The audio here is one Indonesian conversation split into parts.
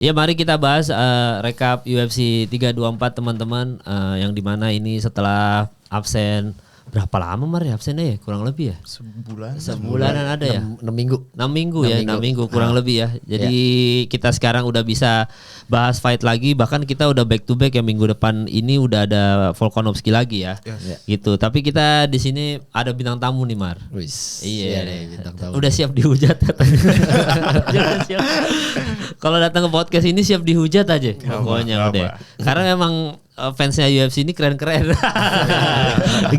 Ya mari kita bahas rekap UFC 324 teman-teman, yang dimana ini setelah absen berapa lama Mar ya absennya ya kurang lebih ya? Sebulanan ada ya? 6 minggu. 6 minggu ya, 6 minggu kurang lebih ya. Jadi kita sekarang udah bisa bahas fight lagi, bahkan kita udah back to back ya, minggu depan ini udah ada Volkanovski lagi ya. Gitu. Tapi kita di sini ada bintang tamu nih Mar. Iya. Udah siap dihujat Jangan siap. Kalau datang ke podcast ini siap dihujat aja pokoknya udah. Karena memang fansnya UFC ini keren-keren.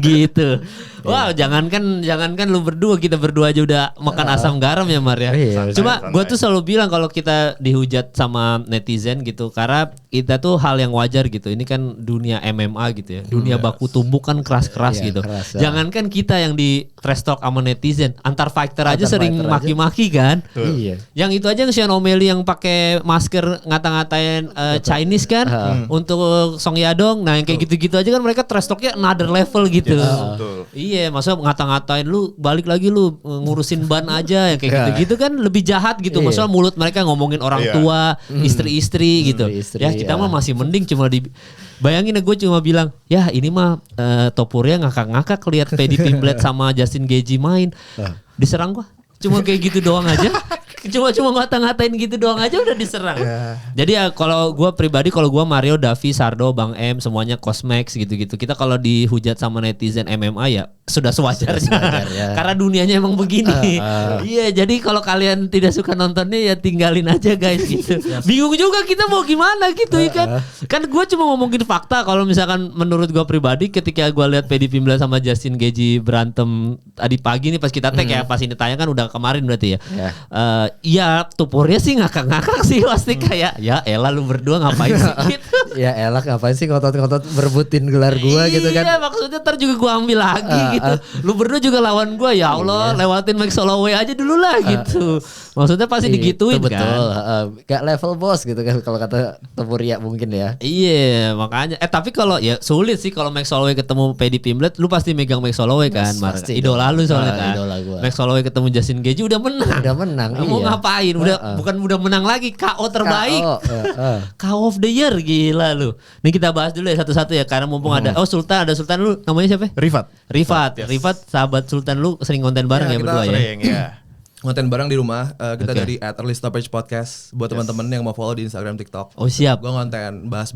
Gitu. Wow, jangankan lu berdua, kita berdua aja udah makan asam garam ya Mar ya. Cuma gue tuh selalu bilang kalau kita dihujat sama netizen gitu, karena kita tuh hal yang wajar gitu. Ini kan dunia MMA gitu ya. Dunia baku tumbuk kan keras-keras gitu. Keras, Jangankan kita yang di trash talk sama netizen, antar fighter aja sering maki-maki kan. Iya. Yang itu aja Sean O'Malley yang pakai masker ngata-ngatain Chinese kan untuk Song Yadong. Nah yang kayak gitu-gitu aja kan mereka trash talknya another level gitu. Iya, maksudnya ngata-ngatain lu balik lagi lu ngurusin ban aja yang kayak gitu-gitu kan lebih jahat gitu. Maksudnya mulut mereka ngomongin orang tua, istri-istri gitu. Ya kita mah masih mending cuma bayangin gue cuma bilang, ya ini mah Topuria ngakak-ngakak lihat Paddy Pimblett sama Justin Gaethje main. Diserang gua. Cuma kayak gitu doang aja. Cuma ngata-ngatain gitu doang aja udah diserang. Jadi ya kalau gue pribadi, kalau gue Mario, Davi, Sardo, Bang M semuanya Cosmax gitu-gitu. Kita kalau dihujat sama netizen MMA ya sudah sewajarnya. Karena dunianya emang begini. Iya, jadi kalau kalian tidak suka nontonnya ya tinggalin aja guys gitu. Bingung juga kita mau gimana gitu kan. Kan gue cuma ngomongin fakta. Kalau misalkan menurut gue pribadi, ketika gue lihat Paddy Pimblett sama Justin Gaethje berantem tadi pagi nih pas kita tag ya, pas ini tayang kan udah kemarin berarti ya. Iya, Topuria sih ngakak-ngakak sih pasti kayak ya elah lu berdua ngapain sih gitu. Ya elah ngapain sih ngotot-ngotot berebutin gelar gua gitu kan. Iya, maksudnya ntar juga gua ambil lagi gitu. Lu berdua juga lawan gua, ya Allah, lewatin Max Holloway aja dulu lah gitu. Maksudnya pasti digituin betul, kan. Gak level bos gitu kan kalau kata Topuria mungkin ya. Iya, makanya tapi kalau ya sulit sih kalau Max Holloway ketemu Paddy Pimblett, lu pasti megang Max Holloway kan, idola lu soalnya kan. Max Holloway ketemu Justin Gaethje udah menang. Mau ngapain? Bukan udah menang lagi, KO terbaik. KO of the year, gila lu. Nih kita bahas dulu ya satu-satu ya, karena mumpung ada Sultan lu namanya siapa? Rifat, sahabat Sultan lu sering konten bareng ya berdua ya. Sering, ya. Konten bareng di rumah, kita dari @Early Stoppage Podcast. Buat teman-teman yang mau follow di Instagram, TikTok. Oh siap. Gue konten bahas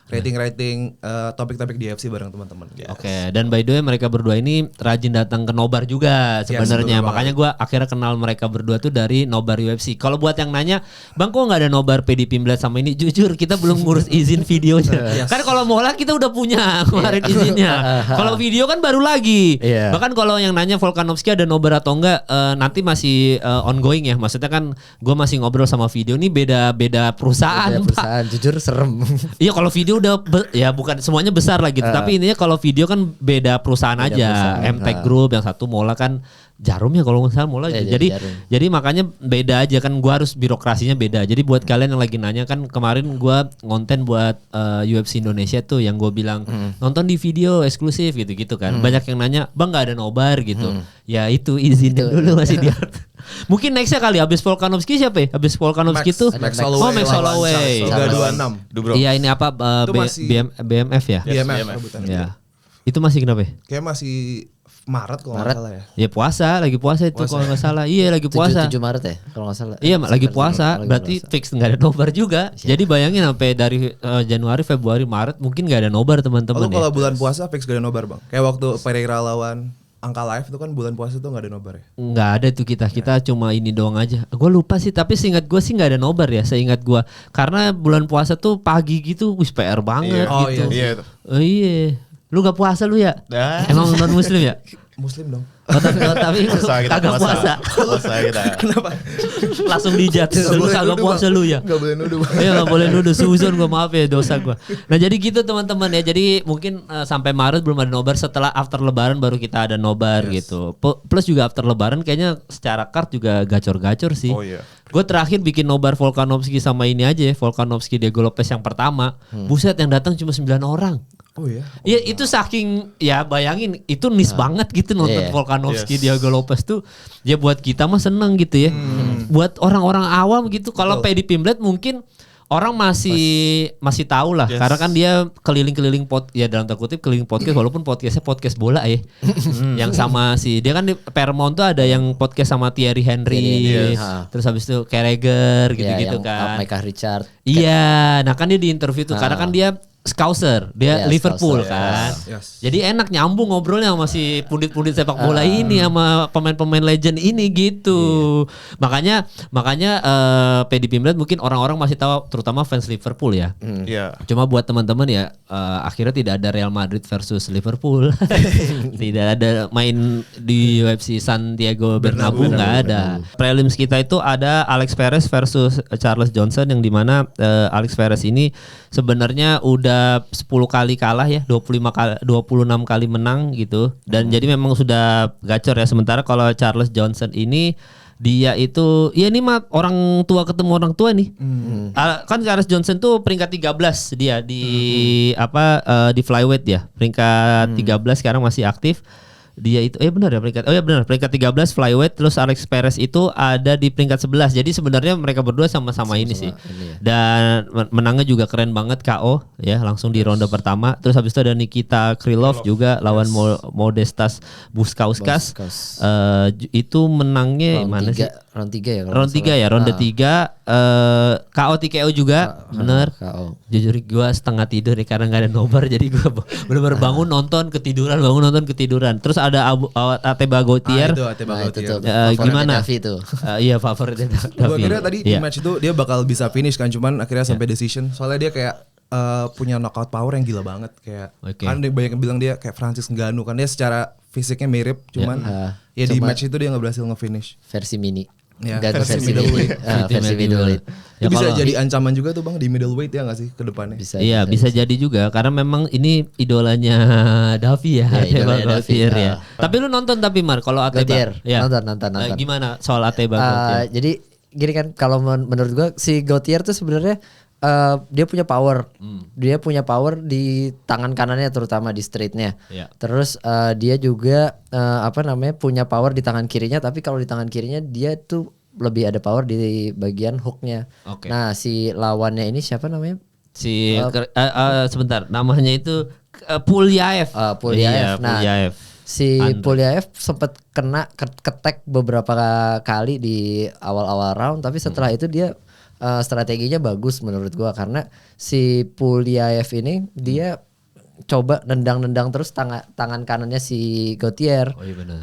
rating topik-topik di UFC bareng teman-teman. Oke, dan by the way mereka berdua ini rajin datang ke Nobar juga sebenarnya. Makanya gue akhirnya kenal mereka berdua tuh dari Nobar UFC. Kalau buat yang nanya, Bang kok nggak ada Nobar Paddy Pimblett sama ini? Jujur kita belum ngurus izin videonya. Kan kalau mau lah kita udah punya kemarin izinnya. Kalau video kan baru lagi. Bahkan kalau yang nanya Volkanovski ada Nobar atau enggak, nanti masih ongoing ya, maksudnya kan gue masih ngobrol sama video nih beda perusahaan. Jujur serem. Iya kalau video udah ya bukan semuanya besar lah gitu, tapi intinya kalau video kan beda perusahaan aja. Impact Group yang satu Mola kan Jarum ya kalau nggak salah Mola. Jadi makanya beda aja kan, gue harus birokrasinya beda. Jadi buat kalian yang lagi nanya kan, kemarin gue ngonten buat UFC Indonesia tuh yang gue bilang nonton di video eksklusif gitu kan. Banyak yang nanya bang nggak ada nobar gitu. Ya itu izin dulu masih dia. Mungkin nextnya kali habis Volkanovski siapa ya? Habis Volkanovski tuh Max Holloway. 326. Iya ini apa BMF ya? Ya. Itu masih kenapa ya? Kayak masih Maret kalau nggak salah ya. Ya lagi puasa itu kalau nggak salah. Iya lagi puasa. 7 Maret ya kalau nggak salah. Iya lagi puasa. Berarti fix nggak ada nobar juga. Jadi bayangin sampai dari Januari, Februari, Maret mungkin nggak ada nobar teman-teman. Kalau bulan puasa fix gak ada nobar bang. Kayak waktu Pereira lawan Angka Live itu kan bulan puasa tuh gak ada nobar ya? Nggak ada tuh kita cuma ini doang aja. Gue lupa sih, tapi seingat gue sih nggak ada nobar ya, seingat gue. Karena bulan puasa tuh pagi gitu, wis PR banget gitu. Iya. Lu gak puasa lu ya? Emang non muslim ya? Muslim dong. Tapi kagak puasa. Kenapa? Langsung dijat. Lu kagak puasa lu ya? Gak boleh nuduh. Iya gak boleh nuduh. Suzon gue, maaf ya dosa gue. Nah jadi gitu teman-teman ya. Jadi mungkin sampai Maret belum ada nobar. Setelah after lebaran baru kita ada nobar gitu. Plus juga after lebaran kayaknya secara card juga gacor-gacor sih. Oh iya. Gue terakhir bikin nobar Volkanovski sama ini aja ya. Volkanovski Diego Lopez yang pertama. Buset yang datang cuma 9 orang. Oh iya. Iya itu saking ya bayangin itu niche banget gitu nonton Volkanovski Diego Lopez tuh. Ya buat kita mah seneng gitu ya. Buat orang-orang awam gitu. Kalau Paddy Pimblett mungkin orang masih tahu lah karena kan dia keliling-keliling ya dalam tanda kutip keliling podcast walaupun podcastnya podcast bola ya. Yang sama dia kan di Paramount tuh ada yang podcast sama Thierry Henry. Terus habis itu Carragher gitu-gitu kan. Micah Richard. Iya, nah kan dia di interview tuh karena kan dia Scouser, dia Liverpool Scouser, kan. Jadi enak nyambung ngobrolnya sama si pundit-pundit sepak bola ini sama pemain-pemain legend ini gitu. Makanya Paddy Pimblett mungkin orang-orang masih tahu terutama fans Liverpool ya. Cuma buat teman-teman ya akhirnya tidak ada Real Madrid versus Liverpool. Tidak ada main di UFC Santiago Bernabeu nggak ada. Prelims kita itu ada Alex Perez versus Charles Johnson yang dimana Alex Perez ini sebenarnya udah 10 kali kalah ya, 26 kali menang gitu. Dan jadi memang sudah gacor ya. Sementara kalau Charles Johnson ini dia itu ya ini mah orang tua ketemu orang tua nih. Kan Charles Johnson tuh peringkat 13 dia di di flyweight ya. Peringkat 13 sekarang masih aktif. Dia itu benar ya peringkat 13 flyweight, terus Alex Perez itu ada di peringkat 11. Jadi sebenarnya mereka berdua sama-sama ini sih. Dan menangnya juga keren banget KO ya, langsung di ronde pertama. Terus habis itu ada Nikita Krylov juga lawan Modestas Bukauskas. Itu menangnya mana sih? Round 3 ya. Round 3 ya, ronde 3 KO TKO juga, bener. Jujur gue setengah tidur ya karena gak ada nobar, jadi gue bener-bener bangun nonton ketiduran. Terus ada Ateba Gauthier. Itu gimana? Davi itu. Iya favoritnya Davi. Gue kira tadi di match itu dia bakal bisa finish kan, cuman akhirnya sampai decision. Soalnya dia kayak punya knockout power yang gila banget kayak. Kan banyak yang bilang dia kayak Francis Ngannou kan, dia secara fisiknya mirip, cuman di match itu dia nggak berhasil nge-finish. Versi mini. Ya, versi middleweight. Versi middleweight. Itu bisa jadi ancaman juga tuh Bang di middleweight ya nggak sih ke depannya? Bisa jadi juga karena memang ini idolanya Davi ya, Ateba Gauthier ya. Tapi lu nonton Mar kalau Ateba? Ya. Nonton. Gimana soal Ateba Gauthier? Jadi gini kan, kalau menurut gua si Gauthier tuh sebenarnya dia punya power. Dia punya power di tangan kanannya terutama di straightnya. Terus dia juga punya power di tangan kirinya, tapi kalau di tangan kirinya dia tuh lebih ada power di bagian hooknya. Nah si lawannya ini siapa namanya? Sebentar, namanya itu Pulyaev. Pulyaev. Si Pulyaev sempat kena ketek beberapa kali di awal-awal round, tapi setelah itu dia strateginya bagus menurut gua, karena si Pulyaev ini dia coba nendang terus tangan kanannya si Gauthier.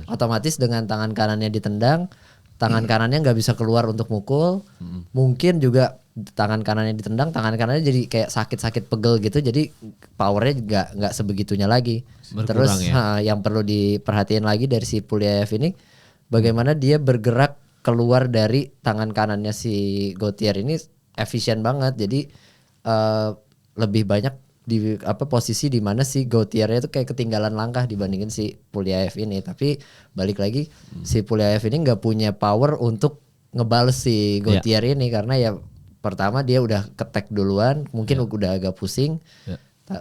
Otomatis dengan tangan kanannya ditendang, tangan kanannya nggak bisa keluar untuk mukul. Mungkin juga tangan kanannya ditendang, tangan kanannya jadi kayak sakit pegel gitu, jadi powernya nggak sebegitunya lagi. Berkurang. Terus yang perlu diperhatiin lagi dari si Pulyaev ini, bagaimana dia bergerak keluar dari tangan kanannya si Gauthier ini efisien banget. Jadi lebih banyak di posisi di mana si Gauthier itu kayak ketinggalan langkah dibandingin si Pulyaev ini. Tapi balik lagi si Pulyaev ini nggak punya power untuk ngebales si Gauthier ini, karena ya pertama dia udah ketek duluan, mungkin udah agak pusing.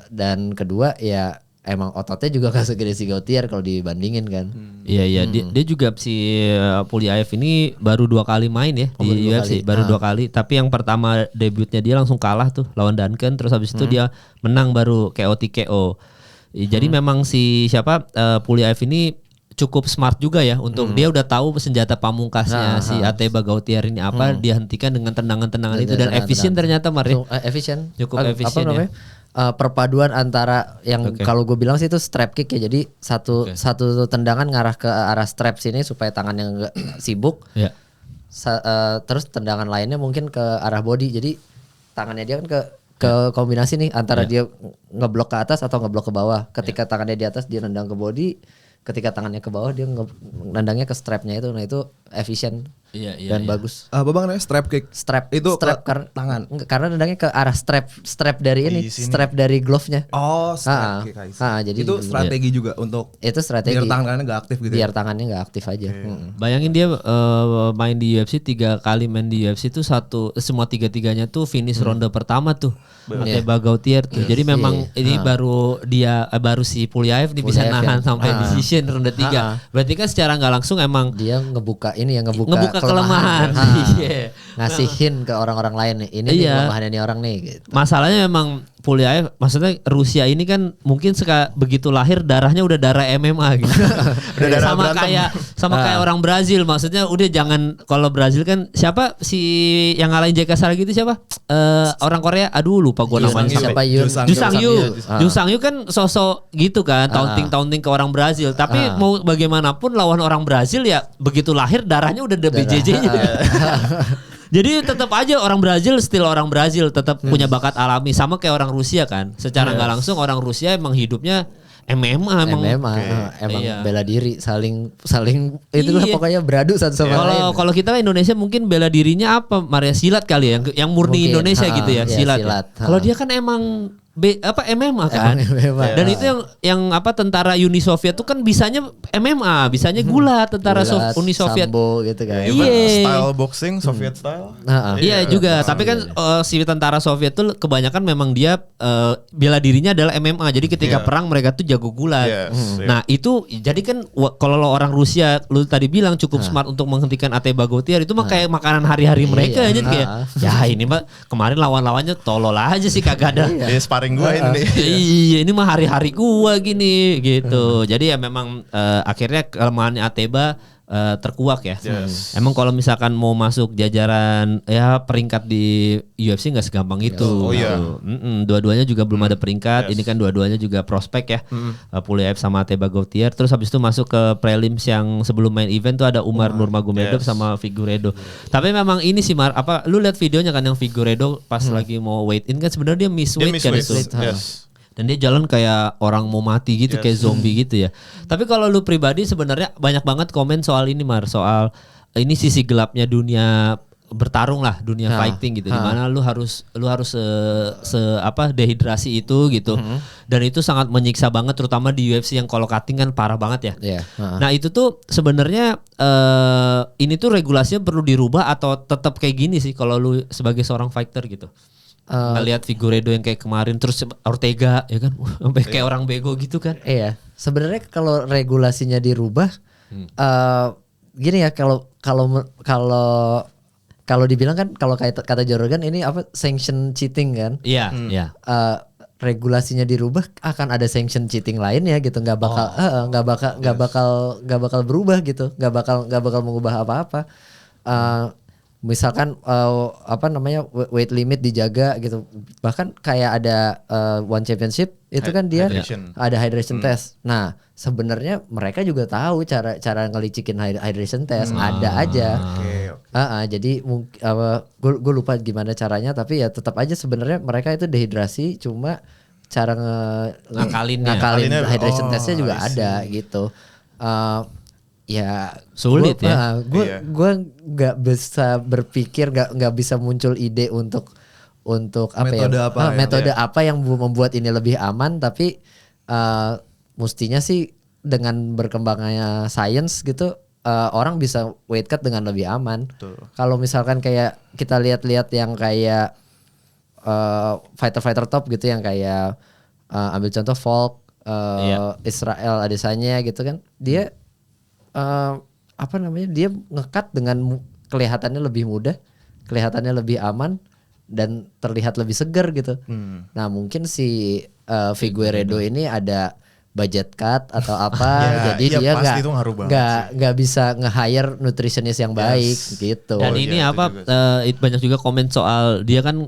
Dan kedua ya emang ototnya juga gak segede si Gauthier kalau dibandingin kan. Iya. Dia juga si Pulyaev ini baru 2 kali main ya di UFC, baru 2 kali. Tapi yang pertama debutnya dia langsung kalah tuh lawan Duncan, terus habis itu dia menang baru KO TKO. Jadi memang si Pulyaev ini cukup smart juga ya untuk dia udah tahu senjata pamungkasnya si Ateba Gauthier ini apa, dia hentikan dengan tendangan-tendangan itu, dan efisien ternyata efisien. Cukup efisien ya. Perpaduan antara yang kalau gue bilang sih itu strap kick ya, jadi satu tendangan ngarah ke arah strap sini supaya tangannya nggak sibuk. Terus tendangan lainnya mungkin ke arah body, jadi tangannya dia kan ke kombinasi nih antara dia ngeblok ke atas atau ngeblok ke bawah. Ketika tangannya di atas dia nendang ke body, ketika tangannya ke bawah dia nendangnya ke strapnya itu. Nah itu efisien dan bagus. Apa Bang namanya? Strap kick. Itu tangan. Karena nendangnya ke arah strap dari ini, strap dari glove-nya. Oh, strap kick. Jadi itu strategi juga untuk itu strategi biar tangannya nggak aktif gitu. Biar tangannya nggak aktif aja. Bayangin dia main di UFC 3 kali main di UFC itu semua 3-3-nya tuh finish ronde pertama tuh. Ateba Gauthier tuh. Jadi memang ini baru si Pulyaev nih bisa nahan sampai decision ronde 3. Berarti kan secara nggak langsung emang dia ngebuka kelemahan. Iya. Ngasihin ke orang-orang lain nih. Ini nih kelemahannya nih orang nih gitu. Masalahnya memang Puliaev, maksudnya Rusia ini kan mungkin begitu lahir darahnya udah darah MMA gitu. sama kayak orang Brazil, maksudnya udah jangan, kalau Brazil kan siapa si yang ngalahin JK Saragi itu siapa? Orang Korea, aduh lupa gue namanya siapa. Ju Sang-yu kan sosok gitu kan, taunting ke orang Brazil. Tapi mau bagaimanapun lawan orang Brazil ya begitu lahir darahnya udah ada BJJ-nya. Jadi tetap aja orang Brazil tetap punya bakat alami sama kayak orang Rusia kan. Secara nggak langsung orang Rusia emang hidupnya MMA emang bela diri, saling itulah pokoknya beradu satu sama lain. Kalau kita Indonesia mungkin bela dirinya apa? Maria silat kali ya, yang murni mungkin, Indonesia gitu ya, silat. Kalau dia kan emang MMA kan. Dan itu yang tentara Uni Soviet tuh kan bisanya MMA, bisanya gulat tentara Uni Soviet. Sambo gitu kan. Style boxing Soviet style. Iya juga, tapi kan si tentara Soviet tuh kebanyakan memang dia bela dirinya adalah MMA. Jadi ketika perang mereka tuh jago gulat. Nah, itu jadi kan kalau orang Rusia lu tadi bilang cukup smart untuk menghentikan Ate Bagotiar, itu mah kayak makanan hari-hari mereka aja kayak ya ini mah kemarin lawan-lawannya tolol aja sih, kagak ada. Gua ini. Iya, ini mah hari-hari gua gini gitu. Jadi ya memang akhirnya kelemahannya Ateba terkuak ya. Yes. Emang kalau misalkan mau masuk jajaran ya peringkat di UFC nggak segampang itu. Dua-duanya juga belum ada peringkat. Ini kan dua-duanya juga prospek ya. Puliaev sama Ateba Gautier. Terus habis itu masuk ke prelims yang sebelum main event tuh ada Umar Nurmagomedov sama Figueiredo. Tapi memang ini sih lu lihat videonya kan yang Figueiredo pas lagi mau weight in kan sebenarnya dia miss weight kan itu. Dan dia jalan kayak orang mau mati gitu, kayak zombie gitu ya. Tapi kalau lu pribadi sebenarnya banyak banget komen soal ini soal ini sisi gelapnya dunia bertarung lah, dunia fighting gitu. Dimana lu harus dehidrasi itu gitu. Dan itu sangat menyiksa banget, terutama di UFC yang kalau cutting kan parah banget ya. Nah itu tuh sebenarnya ini tuh regulasinya perlu dirubah atau tetap kayak gini sih kalau lu sebagai seorang fighter gitu? Ngelihat Figueiredo yang kayak kemarin, terus Ortega ya kan sampai kayak orang bego gitu kan. Iya, sebenarnya kalau regulasinya dirubah gini ya, kalau dibilang kan, kalau kata Joe Rogan ini sanction cheating kan. Iya. Regulasinya dirubah akan ada sanction cheating lainnya gitu, nggak bakal berubah gitu, nggak bakal mengubah apa-apa. Misalkan weight limit dijaga gitu, bahkan kayak ada One Championship itu kan dia ada hydration test. Nah sebenarnya mereka juga tahu cara ngelicikin hydration test, ada aja. Jadi gue lupa gimana caranya, tapi ya tetap aja sebenarnya mereka itu dehidrasi, cuma cara ngakalin hydration testnya juga ada gitu. Ya sulit ya. Gue nggak bisa berpikir, nggak bisa muncul ide untuk metode apa yang membuat ini lebih aman. Tapi mestinya sih dengan berkembangnya science gitu, orang bisa weight cut dengan lebih aman. Kalau misalkan kayak kita lihat-lihat yang kayak fighter top gitu, yang kayak ambil contoh Volk, Israel Adesanya gitu kan, dia dia ngekat dengan kelihatannya lebih mudah, kelihatannya lebih aman, dan terlihat lebih segar gitu. Nah mungkin si Figueiredo ini ada budget cut atau apa, jadi dia nggak bisa nge-hire nutritionist yang baik gitu. Dan ini banyak juga komen soal dia kan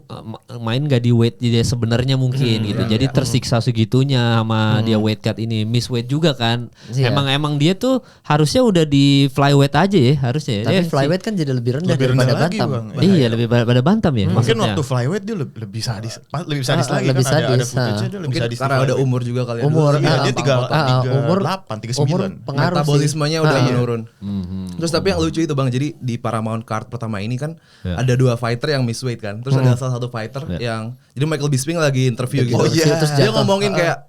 main nggak di weight dia sebenarnya mungkin gitu, jadi tersiksa segitunya sama dia weight cut ini, miss weight juga kan. Emang dia tuh harusnya udah di flyweight aja ya harusnya. Tapi flyweight kan jadi lebih rendah daripada bantam. Iya, lebih pada bantam ya. Mungkin waktu flyweight dia lebih sadis lagi kan, ada footage-nya dia lebih sadis. Karena ada umur juga kali ya. Umur 39. Metabolismenya udah menurun. Terus tapi yang lucu itu Bang, jadi di Paramount Card pertama ini kan ada 2 fighter yang miss weight kan. Terus ada salah satu fighter yang, jadi Michael Bisping lagi interview gitu. Terus dia ngomongin kayak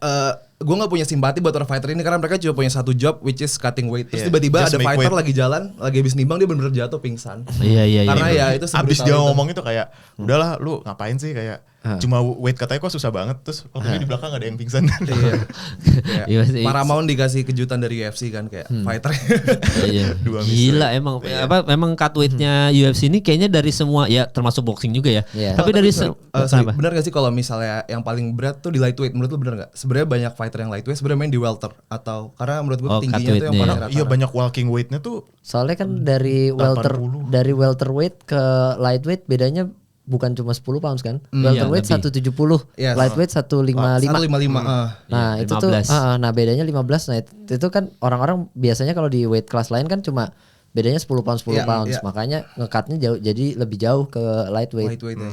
gue nggak punya simpati buat para fighter ini karena mereka cuma punya satu job which is cutting weight. Terus Yeah, tiba-tiba just ada make fighter weight. lagi jalan, lagi habis nimbang dia bener-bener jatuh pingsan. Iya. Karena ya itu Abis sebrutal dia itu. ngomong itu kayak udahlah lu ngapain sih kayak cuma weight katanya kok susah banget terus waktu di belakang ada yang pingsan. Iya sih. Paramount dikasih kejutan dari UFC kan kayak fighter. Iya. Dua Gila mystery. emang memang cut weight-nya UFC ini kayaknya dari semua ya termasuk boxing juga ya. Iya. Tapi dari Sorry, bener gak sih kalau misalnya yang paling berat tuh di lightweight, menurut lu bener gak? Sebenarnya banyak fighter yang lightweight sebenarnya main di welter atau karena menurut gue Oh, tingginya cut tuh yang weight-nya paling ya. rata. Iya banyak walking weightnya tuh. Soalnya kan dari 80. welterweight ke lightweight bedanya bukan cuma 10 pounds kan? Welterweight iya, lebih. 170, Yes. lightweight 155. 155. Nah, Iya, itu tuh 15. nah bedanya 15. Nah, itu kan orang-orang biasanya kalau di weight class lain kan cuma bedanya 10 pounds 10 Iya, pounds. iya. Makanya ngekatnya jauh jadi lebih jauh ke lightweight. Lightweight ya.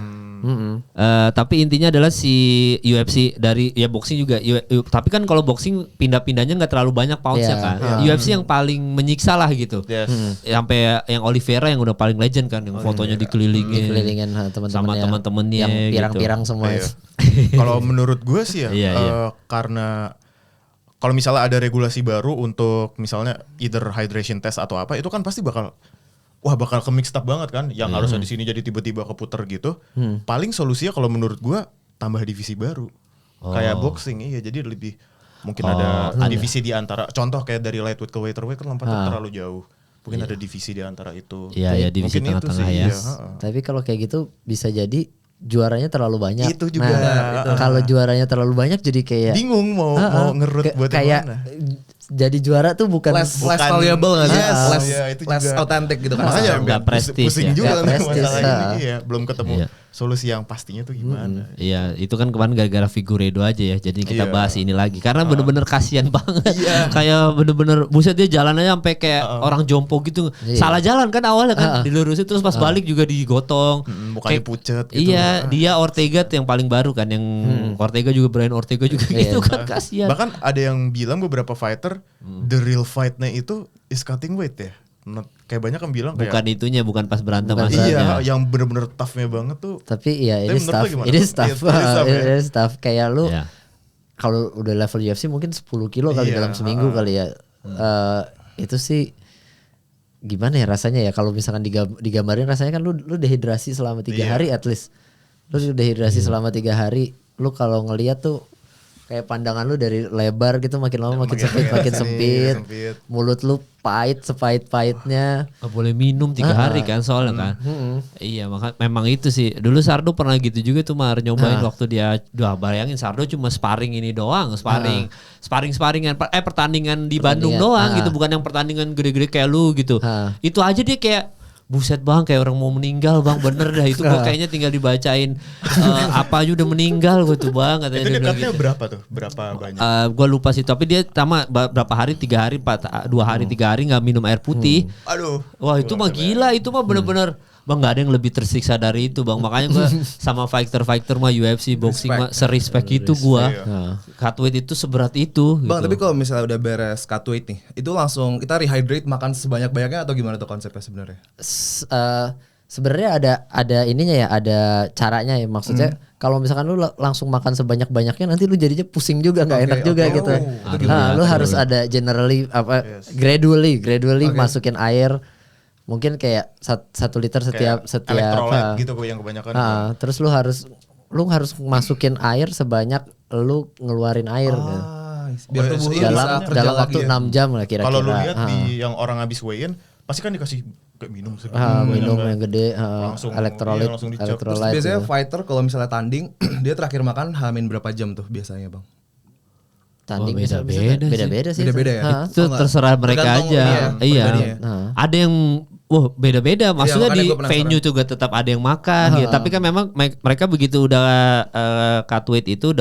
Tapi intinya adalah si UFC dari ya boxing juga. Tapi kan kalau boxing pindah-pindahnya nggak terlalu banyak poundsnya Iya, kan. UFC yang paling menyiksa lah gitu. Yes. Sampai yang Oliveira yang udah paling legend kan, yang fotonya dikelilingin Kelilingin sama teman-temannya teman-temannya yang gitu. pirang-pirang semua. Iya. Kalau menurut gue sih ya, Iya, iya. karena kalau misalnya ada regulasi baru untuk misalnya either hydration test atau apa, itu kan pasti bakal ke mixed up banget kan. Yang harusnya di sini jadi tiba-tiba keputer gitu. Paling solusinya kalau menurut gue tambah divisi baru. Kayak boxing iya, jadi lebih mungkin ada divisi di antara. Contoh kayak dari lightweight ke welterweight kan lompatnya terlalu jauh. Mungkin ada divisi di antara itu. Iya, divisi Mungkin itu tengah-tengah sih, ya. iya, Tapi kalau kayak gitu bisa jadi juaranya terlalu banyak. Itu juga. Nah, kalau juaranya terlalu banyak jadi kayak bingung mau ngerut buat kayak yang mana. jadi juara tuh bukan Less valuable gak sih? Yes, Less, iya, itu less juga. authentic gitu kan. Makanya nggak prestis pusing ya. juga Nggak kan prestis, masalah ini iya, belum ketemu Iya. solusi yang pastinya tuh gimana. Iya, itu kan kemarin gara-gara Figueiredo aja ya. Jadi kita Iya. bahas ini lagi karena bener-bener kasihan banget. Kayak bener-bener buset dia jalannya sampai kayak orang jompo gitu. Iya. Salah jalan kan awalnya kan dilurusin terus pas balik juga digotong. Mukanya Kayak- pucet gitu. Iya, dia Ortega tuh yang paling baru kan yang Ortega juga Brian Ortega juga gitu kan kasihan. Bahkan ada yang bilang beberapa fighter the real fight-nya itu is cutting weight ya. Kayak banyak yang bilang kayak Bukan itunya, bukan pas berantem iya, masanya. yang bener-bener tough-nya banget tuh. tapi ya Tapi ini menurut staff lu gimana? ini staff Ini staff ya? ini staff kayak lu Iya. kalau udah level UFC mungkin 10 kilo kali Iya, dalam seminggu kali ya. Itu sih gimana ya rasanya ya kalau misalkan digambarin rasanya kan lu dehidrasi selama 3 hari at least. Lu dehidrasi selama 3 hari, lu kalau ngelihat tuh kayak pandangan lu dari lebar gitu makin lama makin sempit makin sempit. Mulut lu pahit sepahit-pahitnya. Gak boleh minum 3 hari kan soalnya kan. Iya memang itu sih. Dulu Sardo pernah gitu juga tuh Mar nyobain waktu dia. Bayangin Sardo cuma sparring ini doang. Sparring-sparringan pertandingan di Bandung doang gitu. Bukan yang pertandingan gede-gede kayak lu gitu. Itu aja dia kayak buset bang kayak orang mau meninggal bang bener dah itu gue kayaknya tinggal dibacain apa aja udah meninggal gue tuh bang katanya Itu dia dia bilang cutnya gitu. berapa tuh? Berapa banyak? Gue lupa sih tapi dia berapa hari 3 hari 2 hari 3 hari nggak minum air putih. Aduh. Wah itu mah gila, itu mah bener-bener bang nggak ada yang lebih tersiksa dari itu bang. Makanya gue sama fighter mah UFC boxing mah serespect itu gue. Cutweight itu seberat itu. Bang, gitu. tapi kalau misalnya udah beres cut weight nih, itu langsung kita rehydrate makan sebanyak-banyaknya atau gimana tuh konsepnya sebenarnya? Sebenarnya ada ininya ya, ada caranya ya. Maksudnya kalau misalkan lu langsung makan sebanyak-banyaknya nanti lu jadinya pusing juga nggak enak juga gitu. Lu harus ada generally gradually masukin air. Mungkin kayak 1 liter setiap elektrolit gitu yang kebanyakan. Terus lu harus masukin air sebanyak lu ngeluarin air gitu. Biar tubuh lu bisa kerja dalam lagi waktu ya. 6 jam lah kira-kira. Kalau lu lihat di yang orang habis weigh in pasti kan dikasih kayak minum segini. minum yang gede, Langsung, elektrolit, iya, langsung dicap. Terus elektrolit. biasanya gitu. fighter kalau misalnya tanding, dia terakhir makan hamin berapa jam tuh biasanya bang? Tanding Oh, beda-beda sih. Beda-beda ya? Itu terserah mereka Tergantung aja. ini ya, Iya. pribadinya. Ada yang beda-beda. Maksudnya makanya di gua penasaran. venue juga tetap ada yang makan gitu. Tapi kan memang mereka begitu udah cut weight itu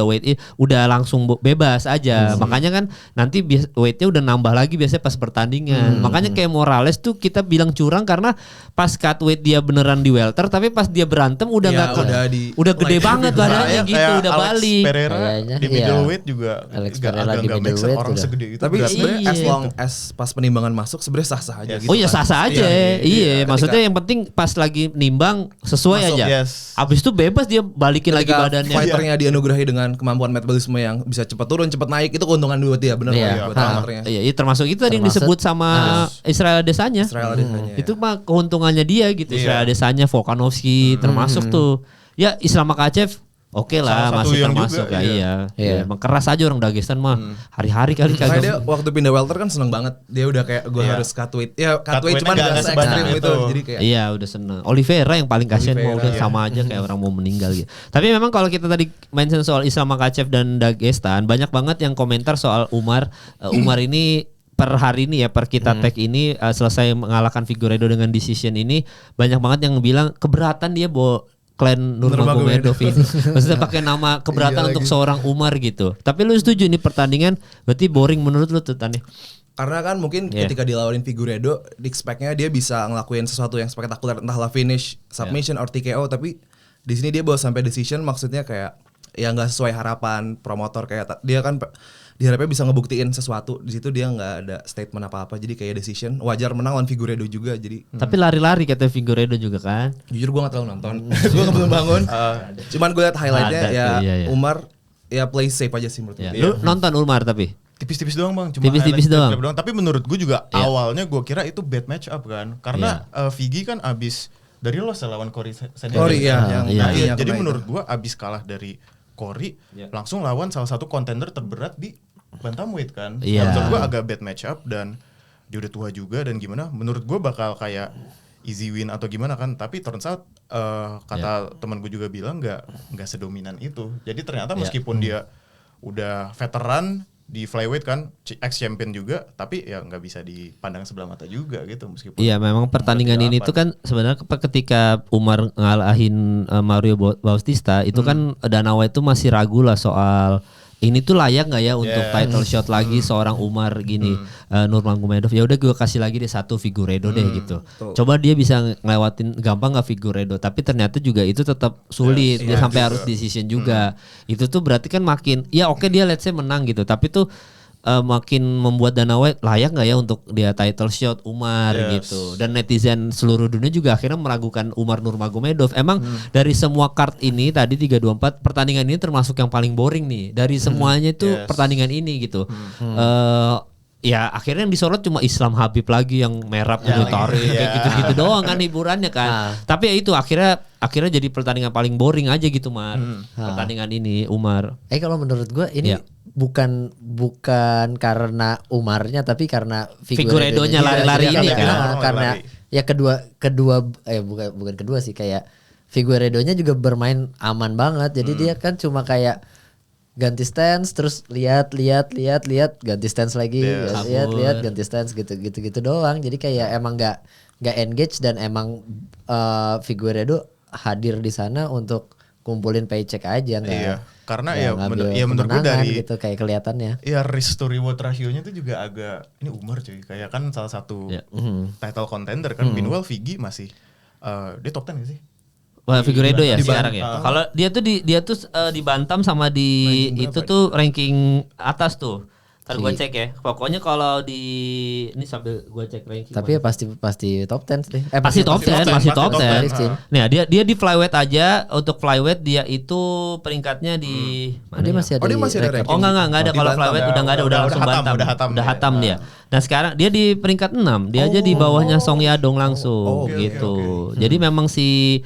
udah langsung bebas aja. Makanya kan nanti weightnya udah nambah lagi biasanya pas pertandingan. Makanya kayak Morales tuh kita bilang curang karena pas cut weight dia beneran di welter, tapi pas dia berantem udah Iya, nggak udah gede banget badannya gitu, Kayak udah Alex balik. Pereira Kayaknya, di iya. middleweight juga Alex agak Pereira di nggak make sense middleweight orang udah. segede itu. Tapi berat. sebenarnya as Iya. long as pas penimbangan masuk sebenarnya sah-sah aja gitu. Oh iya kan. sah-sah aja. Iya. iya. Maksudnya yang penting pas lagi nimbang sesuai Masuk, aja. yes. Abis itu bebas dia balikin lagi Ketika badannya. fighternya dianugerahi dengan kemampuan metabolisme yang bisa cepat turun, cepat naik, itu keuntungan buat dia, benar Iya. buat Nah, fighternya. iya, termasuk itu tadi yang Termasuk- disebut sama Israel Adesanya. Israel Adesanya, ya. Itu mah keuntungannya dia gitu. Israel Adesanya, Volkanovski termasuk tuh. Ya Islam Makhachev oke lah, Salah satu masih yang termasuk juga, ya. Iya. Iya. Emang keras aja orang Dagestan mah. Hari-hari kali Makanya dia kagak. waktu pindah welter kan seneng banget. Dia udah kayak gue harus cut weight. Ya cut weight weight-nya cuman nggak gak sebanyak se-ekstrim itu. itu. Jadi kayak Iya udah seneng. Oliveira yang paling kasihan mah udah sama aja kayak orang mau meninggal gitu. Tapi memang kalau kita tadi mention soal Islam Makhachev dan Dagestan, banyak banget yang komentar soal Umar. Umar ini per hari ini ya, per kita tag ini selesai mengalahkan Figueiredo dengan decision ini, banyak banget yang bilang keberatan dia bawa klan Nurmagomedov ini. Maksudnya pakai nama keberatan Iya untuk lagi. seorang Umar gitu. Tapi lu setuju nih pertandingan berarti boring menurut lu tuh Tani? karena kan mungkin Iya. ketika dilawanin Figueiredo, expect-nya dia bisa ngelakuin sesuatu yang spektakuler, entahlah finish, submission, or TKO, tapi di sini dia bawa sampai decision, maksudnya kayak ya nggak sesuai harapan promotor, kayak dia kan diharapnya bisa ngebuktiin sesuatu, di situ dia nggak ada statement apa-apa, jadi kayak decision wajar menang lawan Figueiredo juga, jadi Tapi lari-lari kata Figueiredo juga kan. jujur gue nggak terlalu nonton, gue nggak belum bangun, cuman gue liat highlightnya Ada ya tuh, iya, iya. Umar ya play safe aja sih menurut Ya. gue. Lu nonton Umar tapi? Tipis-tipis doang bang, cuma Tipis-tipis highlight doang. doang. Tapi menurut gue juga Iya. awalnya gue kira itu bad match up kan, karena Figi kan abis dari loss ya lawan Cory Sandhagen. Cory ya, yang iya. kakinya Jadi kena menurut itu. gue abis kalah dari Cory, Iya. langsung lawan salah satu contender terberat di bantamweight kan. Iya. Nah, menurut gue agak bad match up dan dia udah tua juga dan gimana? Menurut gue bakal kayak easy win atau gimana kan? Tapi turns out kata teman gue juga bilang nggak sedominan itu. Jadi ternyata meskipun dia udah veteran di flyweight kan, ex champion juga, tapi ya nggak bisa dipandang sebelah mata juga gitu meskipun. Iya memang pertandingan ini tuh kan sebenarnya ketika Umar ngalahin Mario Bautista itu kan Danawa itu masih ragu lah soal ini tuh layak nggak ya untuk title shot lagi seorang Umar gini Nurmagomedov. Ya udah gue kasih lagi deh satu Figueiredo deh gitu. Coba dia bisa ngelewatin gampang nggak Figueiredo, tapi ternyata juga itu tetap sulit. Dia sampai harus decision juga. Itu tuh berarti kan makin ya oke dia let's say menang gitu, tapi tuh makin membuat Danawa layak nggak ya untuk dia title shot Umar gitu. Dan netizen seluruh dunia juga akhirnya meragukan Umar Nurmagomedov. Emang dari semua card ini tadi 324 pertandingan ini termasuk yang paling boring nih. Dari semuanya itu pertandingan ini gitu. Ya akhirnya yang disorot cuma Islam Habib lagi yang merap ditarik kayak gitu-gitu doang kan hiburannya kan. Tapi ya itu akhirnya jadi pertandingan paling boring aja gitu Mar. Pertandingan ini Umar. Kalau menurut gue ini Iya. bukan karena Umarnya tapi karena Figueiredo-nya lari-lari ini kan. Karena ya kedua bukan kedua sih, kayak Figueiredo-nya juga bermain aman banget. Jadi dia kan cuma kayak ganti stance terus lihat ganti stance lagi, lihat ganti stance gitu doang. Jadi kayak emang nggak engage dan emang Figueiredo hadir di sana untuk kumpulin paycheck aja, nggak. Iya, karena nggak ya ngambil menurut gue kemenangan dari gitu kayak kelihatannya. ya risk to reward ratio-nya tuh juga agak ini Umar cuy, kayak kan salah satu title contender kan. Meanwhile Figi masih dia top 10 gak sih? Wah, Figueiredo ya Di sekarang ya. Kalau dia tuh di Bantam sama di itu tuh ranking atas tuh. Ntar gue cek ya. Pokoknya kalau di ini sambil gue cek ranking. Tapi ya pasti top 10 deh. Pasti top 10, masih top 10. 10. Nah, dia di flyweight aja. Untuk flyweight dia itu peringkatnya di Dia masih ada. Oh, dia masih ada record. ranking. Oh enggak ada Di kalau Bantam. flyweight udah enggak ada, udah langsung hatam, Bantam. udah hatam dia. dia. Nah, sekarang dia di peringkat 6. Dia aja di bawahnya Song Yadong langsung gitu. Jadi memang si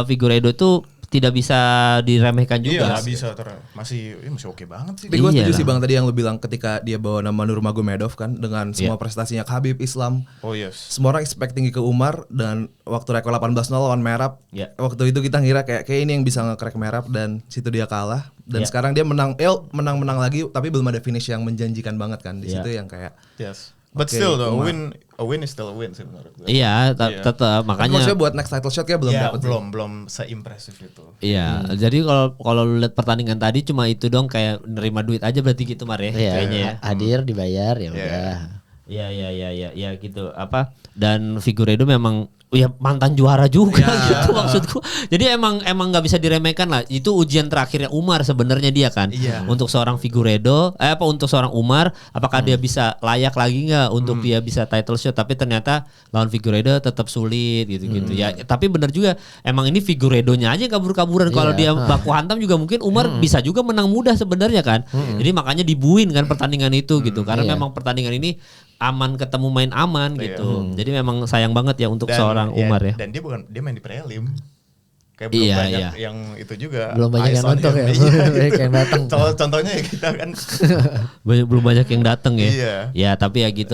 Figueiredo tuh tidak bisa diremehkan Iya juga. nggak bisa masih oke banget sih. Tapi gue setuju Iyalah. sih Bang tadi yang lu bilang ketika dia bawa nama Nurmagomedov kan dengan semua prestasinya Khabib, Islam. Oh yes. Semua orang expecting ke Umar dan waktu rekor 18-0 lawan Merab. Iya. Waktu itu kita ngira kayak ini yang bisa nge-crack Merab dan situ dia kalah dan Iya. sekarang dia menang lagi tapi belum ada finish yang menjanjikan banget kan di situ yang kayak Yes. But Oke, still though, Umar. a win is still a win sih menurut gue. Iya, tetap Tapi makanya. maksudnya buat next title shot kayak belum Ya, dapet sih. belum seimpresif itu. Iya, jadi kalau lu lihat pertandingan tadi cuma itu dong kayak nerima duit aja berarti gitu Mar ya. Iya, Kayaknya ya. hadir dibayar ya udah. Iya gitu. Dan Figueiredo memang ya mantan juara juga gitu maksudku. Jadi emang nggak bisa diremehkan lah. Itu ujian terakhirnya Umar sebenarnya dia kan. Untuk seorang Figueiredo, untuk seorang Umar, apakah dia bisa layak lagi nggak untuk dia bisa title shot? Tapi ternyata lawan Figueiredo tetap sulit gitu-gitu ya. Tapi benar juga, emang ini Figueiredonya aja kabur-kaburan. Kalau dia baku hantam juga mungkin Umar bisa juga menang mudah sebenarnya kan. Jadi makanya dibuin kan pertandingan itu gitu. Karena memang pertandingan ini aman, ketemu main aman gitu. Jadi memang sayang banget ya untuk seorang Umar ya. Dan dia main di prelim. Kayak belum banyak yang itu juga. Belum banyak yang nonton ya. Banyak yang datang. Contohnya ya kita kan. Belum banyak yang datang ya. Iya. Ya tapi ya gitu,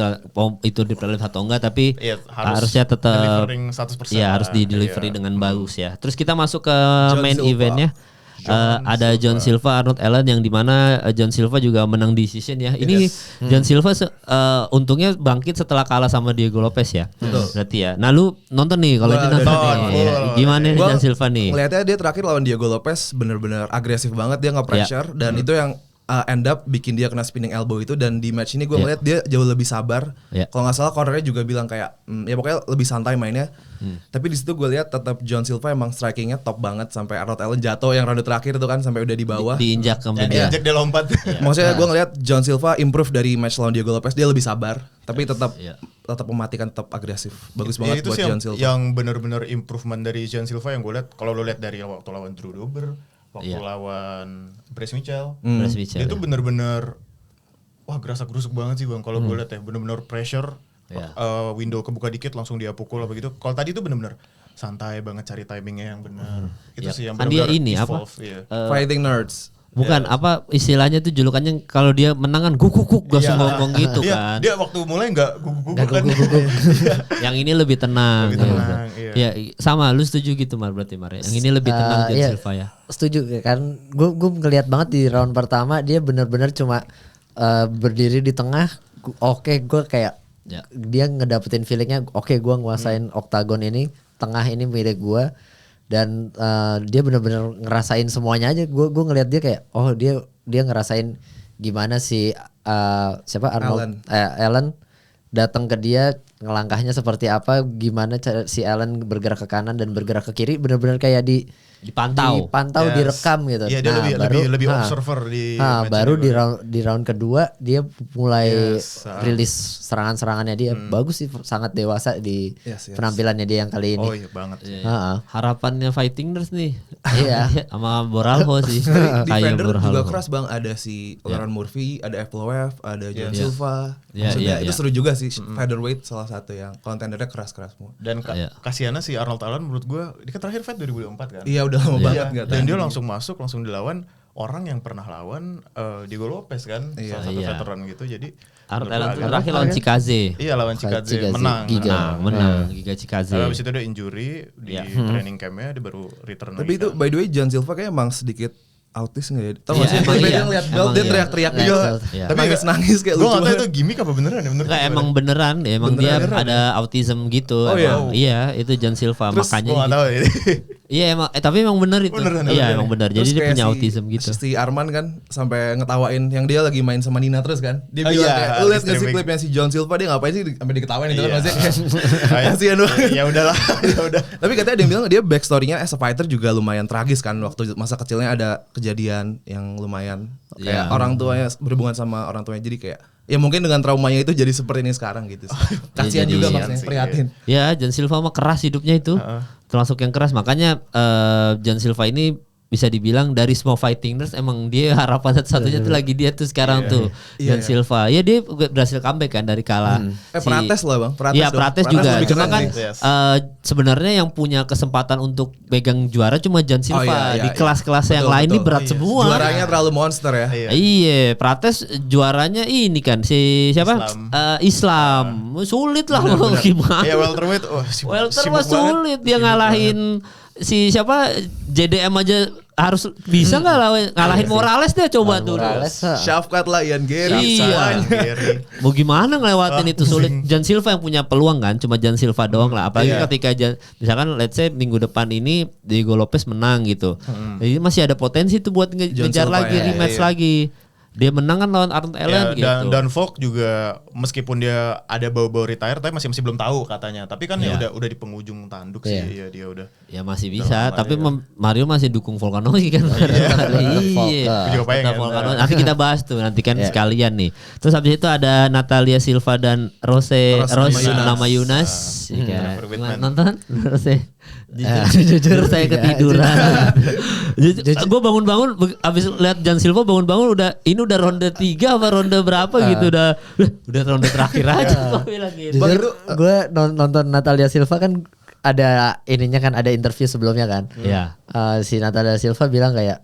itu di prelim atau enggak, tapi harusnya tetap delivering 100%. Ya harus di delivery dengan bagus ya. Terus kita masuk ke main eventnya. Ada John Silva, Arnold Allen, yang dimana John Silva juga menang decision ya. Ini John Silva untungnya bangkit setelah kalah sama Diego Lopez ya. Berarti ya. Nah lu nonton nih kalau ini nonton nih. Ya. Gimana nih John Silva nih? Ngeliatnya dia terakhir lawan Diego Lopez bener-bener agresif banget, dia nge-pressure dan itu yang end up bikin dia kena spinning elbow itu. Dan di match ini gue ngeliat dia jauh lebih sabar. Kalau nggak salah cornernya juga bilang kayak ya pokoknya lebih santai mainnya. Tapi di situ gue lihat tetap John Silva emang strikingnya top banget sampai Arnold Allen jatuh yang ronde terakhir itu kan, sampai udah di bawah. Diinjak kemudian. Diinjak dia lompat. Maksudnya gue ngeliat John Silva improve dari match lawan Diego Lopez, dia lebih sabar tapi tetap mematikan, tetap agresif. Bagus banget buat John Silva. Yang benar-benar improvement dari John Silva yang gue lihat, kalau lo lihat dari waktu lawan Drew Dober, waktu lawan Bryce Mitchell, dia tuh bener-bener wah gerasak-gerusuk banget sih Bang. Kalau gue lihat ya bener-bener pressure, window kebuka dikit langsung dia pukul apa gitu. Kalau tadi tuh bener-bener santai banget, cari timingnya yang benar. Itu sih yang benar-benar ini evolve, apa? Fighting nerds. Bukan apa istilahnya tuh julukannya, kalau dia menangan guguk langsung ngomong gitu kan. Dia waktu mulai enggak guguk kan. Yang ini lebih tenang. Lebih tenang, Ya sama, lu setuju gitu Mar, berarti Mar. Yang ini lebih tenang John Silva ya. Setuju kan. Gue ngeliat banget di round pertama dia benar-benar cuma berdiri di tengah. Oke, gue kayak dia ngedapetin feelingnya. Oke, gue nguasain oktagon ini, tengah ini milik gue. Dan dia benar-benar ngerasain semuanya aja. Gue ngelihat dia kayak dia ngerasain gimana si siapa Arnold Allen datang ke dia, ngelangkahnya seperti apa, gimana si Allen bergerak ke kanan dan bergerak ke kiri, benar-benar kayak dipantau, direkam gitu. Iya, dia lebih observer di baru di round kedua dia mulai rilis serangan-serangannya dia. Bagus sih, sangat dewasa di penampilannya dia yang kali ini. Oh iya banget. Harapannya Fighting Nerds nih. Iya, sama Boralho sih. Defender juga keras Bang, ada si Lauren Murphy, ada FLOF, ada John Silva. Maksudnya itu seru juga sih. Featherweight salah satu yang kontendernya keras-keras semua. Dan kasihannya si Arnold Allen menurut gue, dia kan terakhir fight 2024 kan. Iya udah lama banget nggak. Dan dia langsung masuk, langsung dilawan orang yang pernah lawan Diego Lopez kan, salah satu veteran gitu. Jadi Arnold Allen terakhir lawan Chikaze. Iya, lawan Chikaze menang. Giga Chikaze. Habis itu dia injury di training campnya, dia baru return. Tapi itu by the way John Silva kayak emang sedikit autis nggak ya? Tahu nggak sih? Dia ngeliat belt dia teriak-teriak juga. Tapi nangis kayak lucu. Gue nggak tahu itu gimmick apa beneran ya? Enggak, emang beneran. Emang dia ada autism gitu. Iya, itu John Silva. Makanya. Gue nggak tahu ini. Iya emang, tapi emang bener itu. Iya emang bener. Jadi dia punya autism gitu. Si Arman kan sampai ngetawain yang dia lagi main sama Nina terus kan. Dia bilang kayak, lu liat nggak sih klipnya si John Silva, dia ngapain sih sampai diketawain itu kan maksudnya. Kasihan banget. Ya udahlah. Tapi katanya dia bilang dia backstory-nya as a fighter juga lumayan tragis kan. Waktu masa kecilnya ada kejadian yang lumayan kayak orang tuanya berhubungan sama orang tuanya, jadi kayak ya mungkin dengan traumanya itu jadi seperti ini sekarang gitu. Kasihan juga maksudnya, prihatin. Ya John Silva mah keras hidupnya itu. Termasuk yang keras, makanya John Silva ini bisa dibilang dari semua Fighting Nerds emang dia harapan satu-satunya tuh lagi dia tuh sekarang tuh John Silva. Ya dia berhasil comeback kan dari kalah. Prates lah Bang. Iya Prates juga. Cuma kan sebenarnya yang punya kesempatan untuk pegang juara cuma John Silva. Di kelas-kelas yang lain ini berat semua. Juaranya terlalu monster ya. Iya, Prates juaranya ini kan si siapa? Islam. Sulit lah gimana. Ya welterweight. Welterweight sulit dia ngalahin si siapa JDM aja harus bisa nggak ngalahin Morales dia coba tuh. Shafkat lah Ian Gary. Iya. Mau gimana ngelewatin itu sulit. John Silva yang punya peluang kan, cuma John Silva doang lah. Apalagi ketika misalkan let's say minggu depan ini Diego Lopez menang gitu. Jadi masih ada potensi tuh buat ngejar lagi, rematch lagi. Dia menang kan lawan Arnold Allen gitu. Dan Volk juga meskipun dia ada bau-bau retire tapi masih belum tahu katanya. Tapi kan ya udah di penghujung tanduk sih ya dia udah. Ya masih bisa, tapi Mario masih dukung Volkanovski kan. Iya. Volkanovski. Nanti kita bahas tuh nanti kan sekalian nih. Terus habis itu ada Natalia Silva dan Rose Namajunas. Nonton Rose. Jujur saya ketiduran. Gue bangun-bangun abis lihat Jan Silva bangun-bangun udah ronde 3 apa ronde berapa gitu udah ronde terakhir aja gue bilang gitu. Jujur gue nonton Natalia Silva kan ada ininya kan ada interview sebelumnya kan. Iya. Si Natalia Silva bilang kayak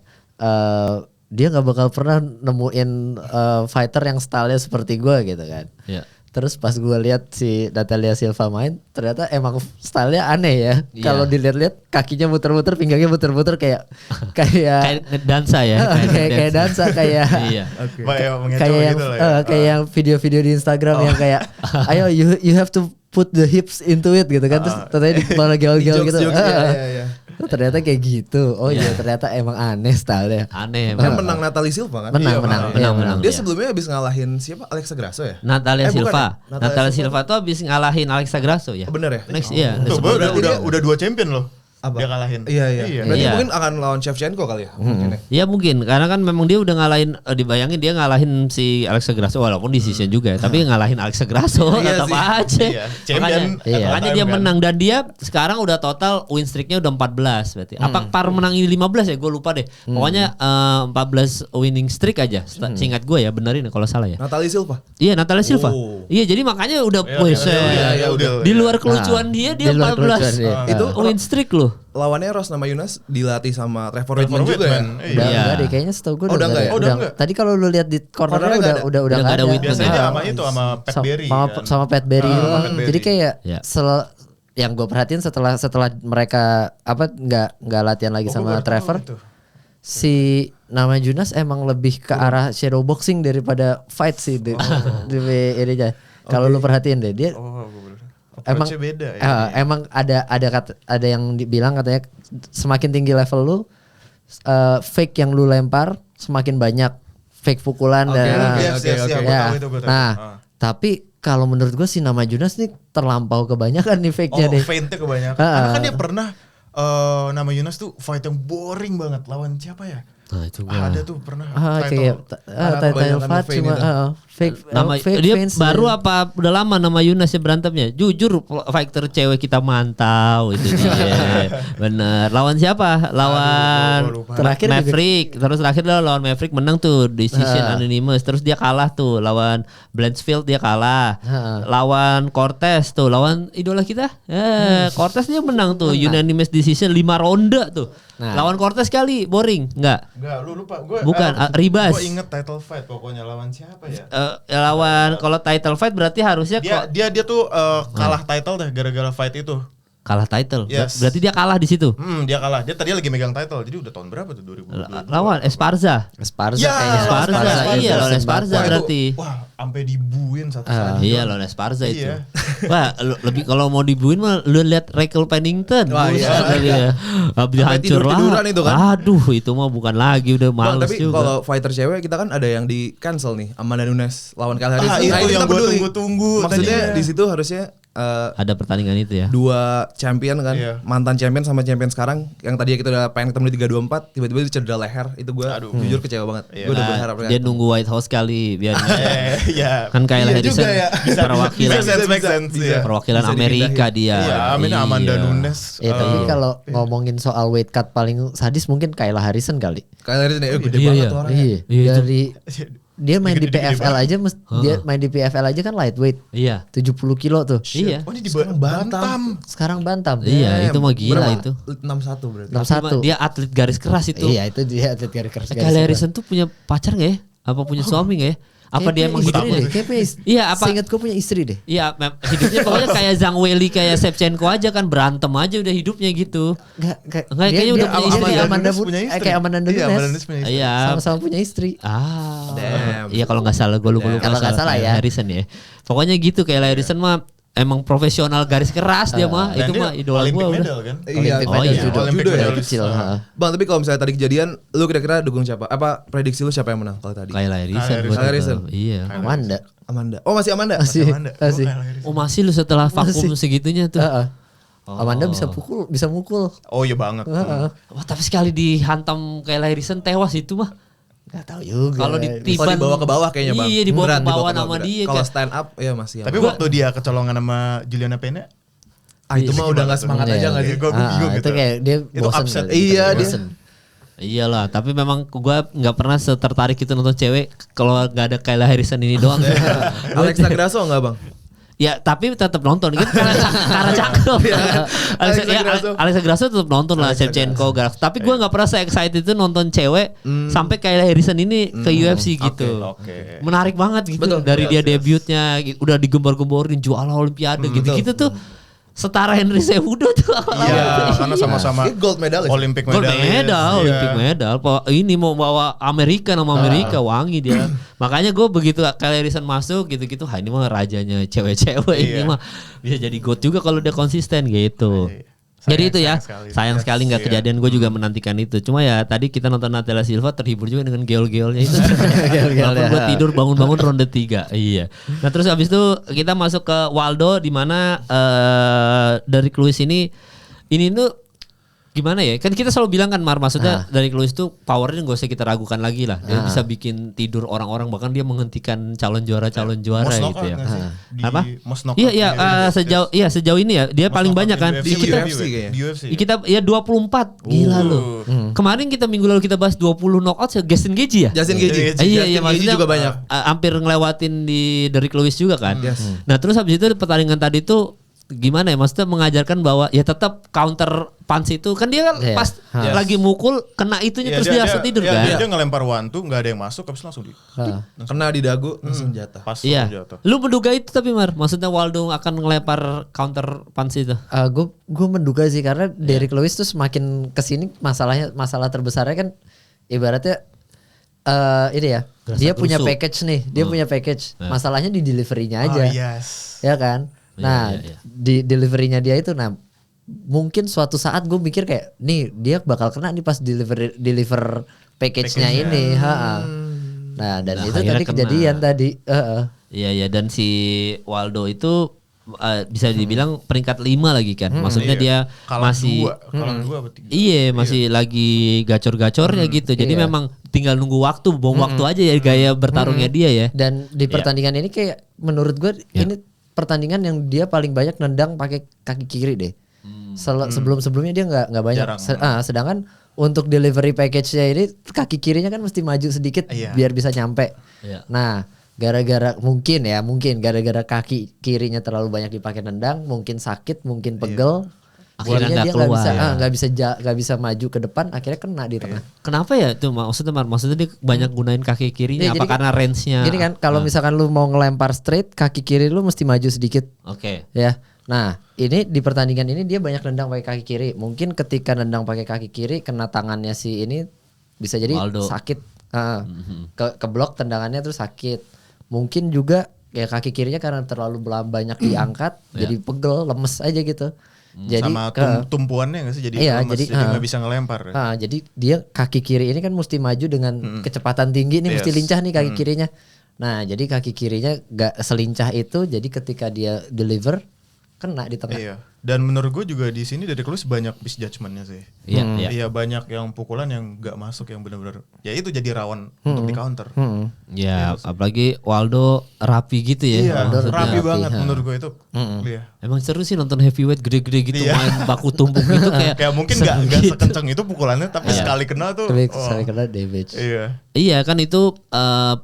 dia nggak bakal pernah nemuin fighter yang stylenya seperti gue gitu kan. Iya. Terus pas gue lihat si Natalia Silva main, ternyata emang stylenya aneh ya. Kalau dilihat-lihat kakinya muter-muter, pinggangnya muter-muter kayak dansa ya. kayak dansa kayak iya. Kayak yang video-video di Instagram yang kayak ayo you have to put the hips into it gitu kan. Terus ternyata di malah gel-gel gitu. Ternyata kayak gitu. Oh iya ternyata emang aneh stylenya. Aneh. Kan menang Natalia Silva kan? Menang. Dia sebelumnya habis ngalahin siapa? Alexa Grasso ya? Natalia Silva. Natalia Silva tuh habis ngalahin Alexa Grasso ya. Bener ya? Next iya. Udah 2 champion loh. Apa? Dia kalahin. Iya. Berarti mungkin akan lawan Shevchenko kali ya? Iya mungkin karena kan memang dia udah ngalahin dibayangin dia ngalahin si Alexa Grasso walaupun decision juga ya, tapi ngalahin Alexa Grasso tetap aja. Makanya dia menang dan dia sekarang udah total win streaknya udah 14 berarti. Apa par menang ini 15 ya? Gue lupa deh. Pokoknya 14 winning streak aja. Seingat gue ya, benerin kalau salah ya. Natalia Silva. Iya, Natalia Silva. Iya, jadi makanya udah di luar kelucuan dia 14 itu win streak loh. Lawannya Rose Namajunas dilatih sama Trevor Whitman juga ya? Udah deh kayaknya setahu gue udah enggak. Tadi kalau lu lihat di cornernya udah enggak ada. Biasanya sama Pat Berry. Sama Pat Berry. Jadi kayak yang gue perhatiin setelah mereka enggak latihan lagi sama Trevor. Si Namajunas emang lebih ke arah shadow boxing daripada fight sih di ini aja. Kalau lu perhatiin deh dia emang beda ya. Emang ada yang dibilang katanya semakin tinggi level lu fake yang lu lempar semakin banyak fake pukulan tapi kalau menurut gue si Namajunas nih terlampau kebanyakan nih fake-nya nih. Feintnya kebanyakan. Karena kan dia pernah Namajunas tuh fight yang boring banget lawan siapa ya? Nah itu ada tuh pernah title fight cuma fake dia fans baru apa udah lama nama Yunas ya berantemnya. Jujur fighter cewek kita mantau itu dia. Bener. Lawan siapa? Lawan terakhir Maverick. Terus terakhir lawan Maverick menang tuh decision anonymous. Terus dia kalah tuh lawan Blanchfield dia kalah. Lawan Cortez tuh lawan idola kita. Cortez dia menang tuh unanimous decision 5 ronde tuh. Lawan Cortez kali boring enggak, lu lupa. Bukan Ribas. Gue inget title fight pokoknya lawan siapa ya? Lawan kalau title fight berarti harusnya dia tuh kalah title deh gara-gara fight itu. Kalah title. Berarti dia kalah di situ. Dia kalah. Dia tadi lagi megang title. Jadi udah tahun berapa tuh? 2022. Lawan Esparza. Iya, lawan Esparza berarti. Wah, sampai dibuin satu-satu. Iya, lawan Esparza itu. Wah, lebih kalau mau dibuin mah lu lihat Rachel Pennington. Habis hancur lah. Aduh, itu mah bukan lagi udah males tapi juga. Tapi kalau fighter cewek kita kan ada yang di cancel nih, Amanda Nunes lawan Kyle Harrison. Itu yang gue tunggu-tunggu. Maksudnya di situ harusnya ada pertandingan itu ya. 2 champion kan, mantan champion sama champion sekarang yang tadi kita udah pengen ketemu di 324 tiba-tiba dia cedera leher. Itu gue jujur kecewa banget. Gue udah berharap dia nunggu White House kali biar kan Kyle Harrison perwakilan Amerika dia. Iya, Amanda Nunes. Tapi kalau ngomongin soal weight cut paling sadis mungkin Kyle Harrison kali. Kyle Harrison gede banget orangnya. Dari dia main di PFL aja dia main di PFL aja kan lightweight. Iya. 70 kilo tuh. Iya. Oh ini di Bantam. Sekarang Bantam. Iya, itu mah gila itu. 61 berarti. 61. Dia atlet garis keras itu. Iya, itu dia atlet garis keras. Kyle Harrison tuh punya pacar enggak ya? Apa punya suami enggak ya? Apa dia emang hidupnya? Iya, apa? Seingat gue punya istri deh. Iya, hidupnya pokoknya kayak Zhang Weili kayak Shevchenko aja kan berantem aja udah hidupnya gitu. Kayaknya udah punya istri. Kayak Amanda Nunes. Iya. Sama-sama punya istri. Iya kalau nggak salah gue lupa kalau nggak salah ya Harrison ya. Pokoknya gitu kayak Harrison mah emang profesional garis keras dia mah. Itu mah idola Olympic gua udah. medal kan? Iya. Judo Olympic dari medal. kecil. Bang, tapi kalau misalnya tadi kejadian, lu kira-kira dukung siapa? Apa prediksi lu siapa yang menang kalau tadi? Kyle Harrison. Kyle Harrison. Iya. Amanda. Oh, masih Amanda? Masih. Oh masih lu setelah vakum segitunya tuh. Amanda bisa mukul. Oh iya banget. Wah tapi sekali dihantam Kyle Harrison tewas itu mah. Gak tahu juga. Kalau ditiban dibawa ke bawah kayaknya bang. Iya dibawa Beneran, ke bawah dibawa sama beneran. dia. Kalau kayak- stand up ya masih. Tapi waktu dia kecolongan sama Juliana Pena, itu mah udah gak semangat aja gak sih? Gue bingung gitu. Itu kayak dia Itu bosen upset. kali. Iya, dia. Bosen. Iyalah, tapi memang gua nggak pernah setertarik itu nonton cewek kalau nggak ada Kyle Harrison ini doang. Alexa Grasso enggak bang? Ya tapi tetap nonton gitu karena cakep. Alexa Grasso tetap nonton lah, Shevchenko, Graf. Tapi gue nggak pernah se-excited itu nonton cewek sampai Kyle Harrison ini ke UFC gitu. Oke. Menarik banget gitu. Betul. Dari dia debutnya udah digembar-gemborin juara Olimpiade gitu-gitu tuh. Setara Henry Cejudo tuh Iya, karena sama-sama Dia gold medal. Olympic Gold medal, Iya. Olympic medal. Ini mau bawa Amerika nama Amerika wangi dia. Makanya gue begitu Kyle Harrison masuk gitu-gitu, ini mah rajanya cewek-cewek ini Iya. mah bisa jadi GOAT juga kalau dia konsisten gitu. Jadi itu ya, sayang sekali nggak kejadian. Gue juga menantikan itu. Cuma ya tadi kita nonton Natalia Silva terhibur juga dengan geol-geolnya itu. Walaupun gue tidur bangun-bangun ronde 3. Iya. Nah terus habis itu kita masuk ke Waldo di mana dari Lewis ini tuh gimana ya? Kan kita selalu bilang kan maksudnya dari Lewis tuh powernya nggak usah kita ragukan lagi lah. Dia bisa bikin tidur orang-orang, bahkan dia menghentikan calon juara gitu ya. Apa? Iya sejauh ini ya dia paling banyak kan. Di Kita UFC kayaknya. Di UFC. kita ya 24. Gila loh. Kemarin kita minggu lalu kita bahas 20 knockout ya Justin Gaethje ya? Justin Gaethje. Iya Justin Gaethje maksudnya juga banyak. hampir ngelewatin di Derrick Lewis juga kan. Yes. Nah terus habis itu pertandingan tadi tuh gimana ya, maksudnya mengajarkan bahwa ya tetap counter punch itu kan dia kan pas lagi mukul kena itunya terus dia langsung tidur kan. Dia ngelempar one tuh nggak ada yang masuk, habis langsung di Kena di dagu langsung jatuh. pas Iya. jatuh. Lu menduga itu tapi maksudnya Waldo akan ngelempar counter punch itu. Gue menduga sih karena Derrick Lewis tuh semakin kesini masalah terbesarnya kan ibaratnya ini ya dia punya tusuk. package nih, dia punya package. Masalahnya di deliverynya aja, Yes. ya kan? Nah di deliverynya dia itu, nah mungkin suatu saat gue mikir kayak nih dia bakal kena nih pas deliver package-nya ini, Nah dan itu akhirnya tadi kena. kejadian tadi. Iya dan si Waldo itu bisa dibilang peringkat 5 lagi kan. Maksudnya dia Kalah masih dua apa tiga. Iya masih lagi gacor-gacornya gitu. Jadi memang tinggal nunggu waktu, buang waktu aja ya gaya bertarungnya dia ya. Dan di pertandingan ini kayak menurut gue ini pertandingan yang dia paling banyak nendang pakai kaki kiri deh. Sebelum-sebelumnya dia nggak banyak. Sedangkan untuk delivery package-nya ini kaki kirinya kan mesti maju sedikit biar bisa nyampe. Iya. Nah, gara-gara mungkin gara-gara kaki kirinya terlalu banyak dipakai nendang, mungkin sakit, mungkin pegel. Akhirnya Akhirnya dia nggak keluar, ya. nggak bisa maju ke depan, akhirnya kena di tengah. Kenapa ya tuh maksudnya dia banyak gunain kaki kirinya apa karena range-nya? Gini kan, kalau misalkan lu mau ngelempar straight, kaki kiri lu mesti maju sedikit. Oke. Ya, nah ini di pertandingan ini dia banyak nendang pakai kaki kiri. Mungkin ketika nendang pakai kaki kiri kena tangannya si ini bisa jadi Waldo. sakit. Ke blok tendangannya terus sakit. Mungkin juga ya kaki kirinya karena terlalu banyak diangkat, jadi pegel, lemes aja gitu. Jadi sama tumpuannya nggak sih jadi iya, lemes, jadi nggak bisa ngelempar. jadi dia kaki kiri ini kan mesti maju dengan kecepatan tinggi nih, mesti lincah nih kaki kirinya. Nah jadi kaki kirinya gak selincah itu, jadi ketika dia deliver kena di tengah. Iya. Dan menurut gue juga di sini dari Lewis banyak misjudgment-nya sih. Iya banyak yang pukulan yang nggak masuk yang benar-benar. Ya itu jadi rawan untuk di counter. Ya apalagi Waldo rapi gitu ya. Iya, Maksudnya. rapi banget menurut gue itu. Iya. Emang seru sih nonton heavyweight gede-gede gitu main baku tumpuk gitu kayak. Kayak mungkin nggak sekencang itu pukulannya, tapi sekali kena tuh. Sekali kena damage. Iya. Iya kan itu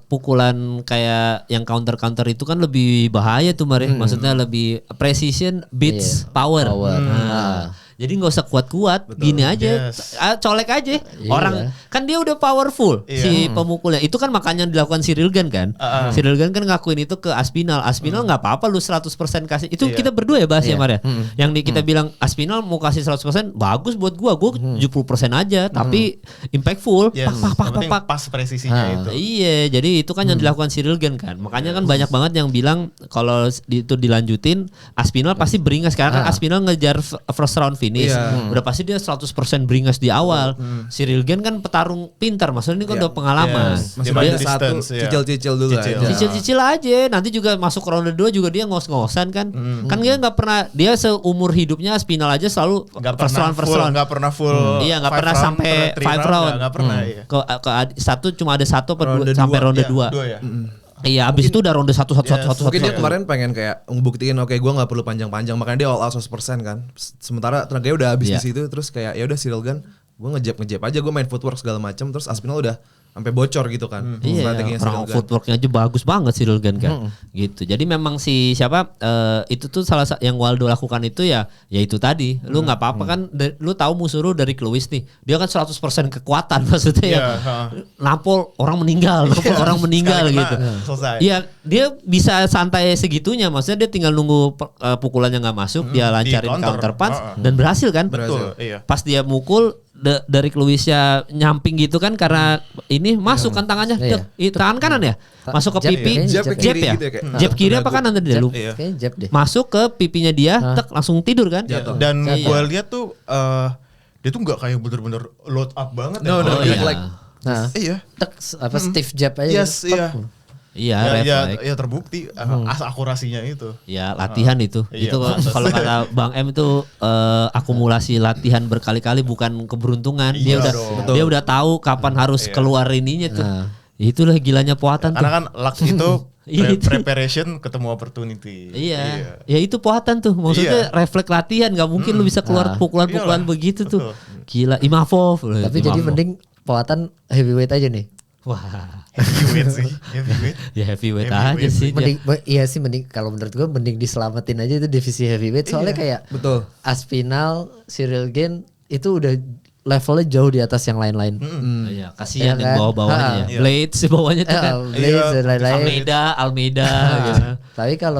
pukulan kayak yang counter itu kan lebih bahaya tuh Mari. Maksudnya lebih precision beats power. Nah, Jadi nggak usah kuat-kuat, gini aja, colek aja. Orang kan dia udah powerful si pemukulnya. Itu kan makanya dilakukan Ciryl Gane kan. Ciryl Gane kan ngakuin itu ke Aspinall. Aspinall nggak apa-apa lu 100% kasih. Itu kita berdua ya bahas ya Mar ya. Yang kita bilang Aspinall mau kasih 100% bagus buat gua 70% aja, tapi impactful. Pak. Pas presisinya itu. Iya, jadi itu kan yang dilakukan Ciryl Gane kan. Makanya kan banyak banget yang bilang kalau itu dilanjutin Aspinall pasti beringas karena kan Aspinall ngejar first round finish. Udah pasti dia 100% beringas di awal. Ciryl Gane kan petarung pintar, maksudnya ini kan udah pengalaman. Masih ada satu cicil-cicil dulu aja. Cicil-cicil aja, nanti juga masuk ronde 2 juga dia ngos-ngosan kan. Kan dia nggak pernah, dia seumur hidupnya Aspinall aja selalu first round. Nggak pernah full. Iya, nggak pernah sampai 5 round. Nggak pernah. Ke satu cuma ada satu sampai ronde 2. Iya, abis itu udah ronde 1. Mungkin dia kemarin pengen kayak ngebuktiin oke gue nggak perlu panjang-panjang, makanya dia all out 100% kan. Sementara tenaganya udah habis di situ, terus kayak ya udah Ciryl Gane gue ngejab aja, gue main footwork segala macam, terus Aspinall udah sampai bocor gitu kan. Iya, orang footworknya aja bagus banget Ciryl Gane kan. Gitu. Jadi memang si siapa itu tuh salah satu yang Waldo lakukan itu ya itu tadi. Lu enggak apa-apa kan lu tahu musuh lu dari Lewis nih. Dia kan 100% kekuatan maksudnya ya. Nampol orang meninggal, orang meninggal gitu. Iya, dia bisa santai segitunya, maksudnya dia tinggal nunggu pukulannya enggak masuk, dia lancarin counter punch dan berhasil kan? Betul, iya. Pas dia mukul dari Lewisnya nyamping gitu kan karena ini masuk kan tangannya tangan kanan ya masuk ke pipi jab ya jab kiri apa kanan tadi lu masuk ke pipinya dia tek langsung tidur kan dan gue lihat tuh dia tuh nggak kayak bener-bener load up banget iya tek apa stiff jab aja Iya, terbukti akurasinya itu. Ya latihan itu. Itu kalau kata Bang M itu akumulasi latihan berkali-kali bukan keberuntungan. Dia udah tahu kapan harus keluar ininya tuh. Itulah gilanya Poatan tuh. Karena kan luck itu preparation ketemu opportunity. Iya. Ya itu Poatan tuh. Maksudnya refleks latihan, nggak mungkin lu bisa keluar pukulan-pukulan begitu tuh. Gila, Imavov. Tapi jadi mending Poatan heavyweight aja nih. Wah, heavyweight sih, heavyweight aja sih. Mending kalau menurut gue mending diselamatin aja itu divisi heavyweight soalnya kayak Aspinall, Ciryl Gane itu udah levelnya jauh di atas yang lain-lain. Iya, kasihan yang bawah-bawahnya ya. Blades bawahnya tuh kan. Blades dan lain-lain. Almeida gitu. Tapi kalau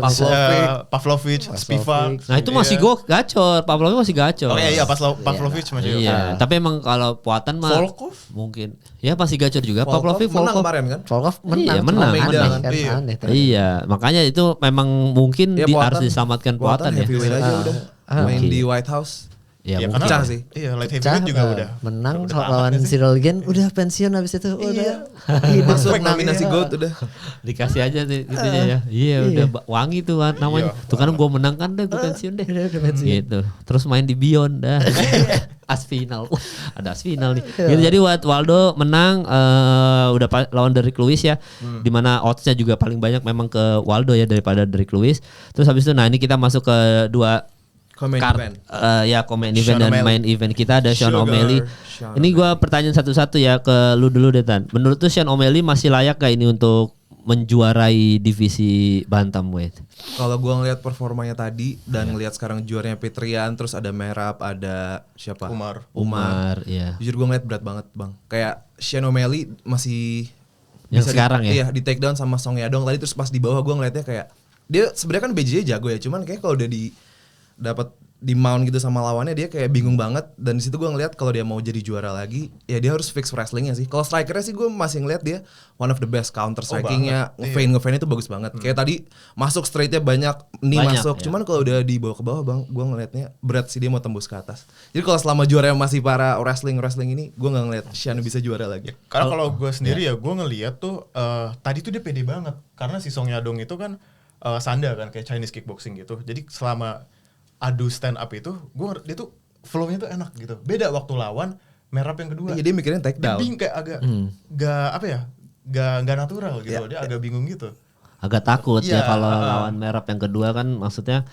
Pavlovich, Spivak. Nah, itu masih gacor. Pavlovich masih gacor. Oh iya, Pavlovich masih. Iya, tapi emang kalau Poatan mah Volkov mungkin. Ya masih gacor juga Pavlovich. Menang kemarin kan? Volkov menang. Iya, menang. Iya, makanya itu memang mungkin harus diselamatkan Poatan ya. Heavyweight aja udah. Main di White House. Ya pecah sih. Iya, light heavyweight juga udah. Menang lawan Ciryl Gane udah pensiun habis itu udah. Masuk nominasi GOAT udah. Dikasih aja gitunya ya. Iya, udah wangi tuh namanya. Tuh kan gue menang kan deh, gue pensiun deh. Gitu. Terus main di Beyond dah. Aspinall. Ada Aspinall nih. Gitu, jadi Waldo menang udah lawan Derrick Lewis ya. Dimana oddsnya juga paling banyak memang ke Waldo ya daripada Derrick Lewis. Terus habis itu ini kita masuk ke dua Comment event. Comment event dan main event kita ada Sean O'Malley. Ini gue pertanyaan satu-satu ya ke lu dulu deh Tan. Menurut tuh Sean O'Malley masih layak gak ini untuk menjuarai divisi bantamweight? Kalau gue ngelihat performanya tadi dan ngelihat sekarang juaranya Petrian, terus ada Merab, ada siapa? Umar. Iya. Jujur gue ngeliat berat banget bang. Kayak Sean O'Malley masih yang sekarang Iya, di take down sama Song Yadong tadi, terus pas di bawah gue ngeliatnya kayak dia sebenarnya kan BJJ jago ya, cuman kayak kalau udah dapat di mount gitu sama lawannya dia kayak bingung banget. Dan di situ gue ngeliat kalau dia mau jadi juara lagi ya dia harus fix wrestlingnya sih. Kalau strikernya sih gue masih ngeliat dia one of the best counter strikingnya, ngefein itu bagus banget. Kayak tadi masuk straightnya banyak masuk ya. Cuman kalau udah dibawa ke bawah bang, gue ngeliatnya berat sih dia mau tembus ke atas. Jadi kalau selama juaranya masih para wrestling ini gue nggak ngeliat Sean bisa juara lagi. Karena kalau gue sendiri ya gue ngeliat tuh tadi tuh dia pede banget karena si Song Yadong itu kan sanda kan kayak Chinese kickboxing gitu. Jadi selama adu stand up itu, dia tuh flow-nya tuh enak gitu. Beda waktu lawan Merab yang kedua. Iya, dia mikirin take down. Dia kayak agak gak natural gitu. Dia agak bingung gitu. Agak takut ya kalau lawan Merab yang kedua kan, maksudnya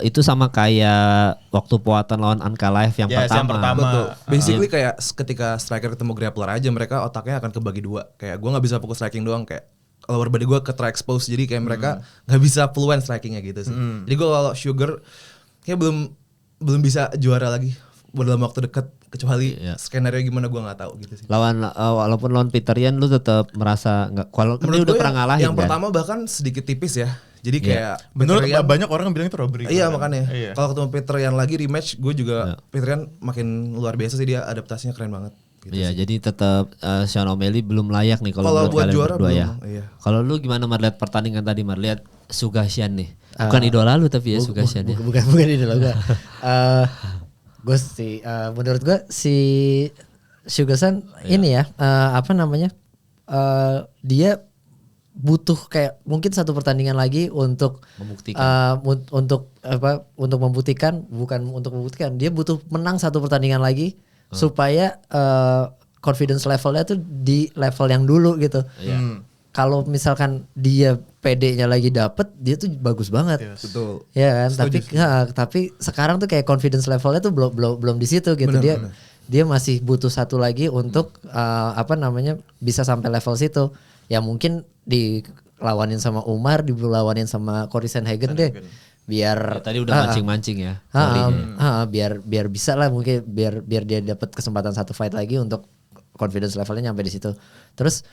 itu sama kayak waktu Poatan lawan Ankalaev yang pertama. Betul. Basically kayak ketika striker ketemu grappler aja, mereka otaknya akan kebagi dua. Kayak gue nggak bisa fokus striking doang, kayak lower body gue ke expose, jadi kayak mereka nggak bisa fluent strikingnya gitu sih. Jadi gue kalau Sugar kayak belum bisa juara lagi dalam waktu dekat, kecuali skenario gimana gue nggak tahu gitu sih. Walaupun lawan Peter Yan lu tetap merasa nggak, kalau dia udah pernah ngalahin yang kan? pertama bahkan sedikit tipis ya. Jadi kayak bener, banyak orang bilang itu robbery. Iya makanya. Kalau ketemu Peter Yan lagi rematch, gue juga Peter Yan makin luar biasa sih, dia adaptasinya keren banget. Gitu Iya, jadi tetap Sean O'Malley belum layak nih kalau buat juara berdua ya. Kalau lu gimana Mar, lihat pertandingan tadi Mar, lihat Sugashian nih. Bukan idola lu tapi ya Sugashian ya. Bukan idola gue. Gue sih menurut gue si Sugashian ini ya apa namanya? Dia butuh kayak mungkin satu pertandingan lagi untuk membuktikan. Untuk membuktikan, bukan untuk membuktikan. Dia butuh menang satu pertandingan lagi supaya confidence levelnya tuh di level yang dulu gitu. Kalau misalkan dia PD-nya lagi dapet, dia tuh bagus banget. Betul. Ya kan, tapi sekarang tuh kayak confidence levelnya tuh belum di situ gitu. Dia masih butuh satu lagi untuk bisa sampai level situ. Ya mungkin dilawanin sama Umar, dilawanin sama Cory Sandhagen deh. Biar tadi udah mancing-mancing ya. Biar bisa lah, mungkin biar dia dapat kesempatan satu fight lagi untuk confidence levelnya nyampe di situ. Terus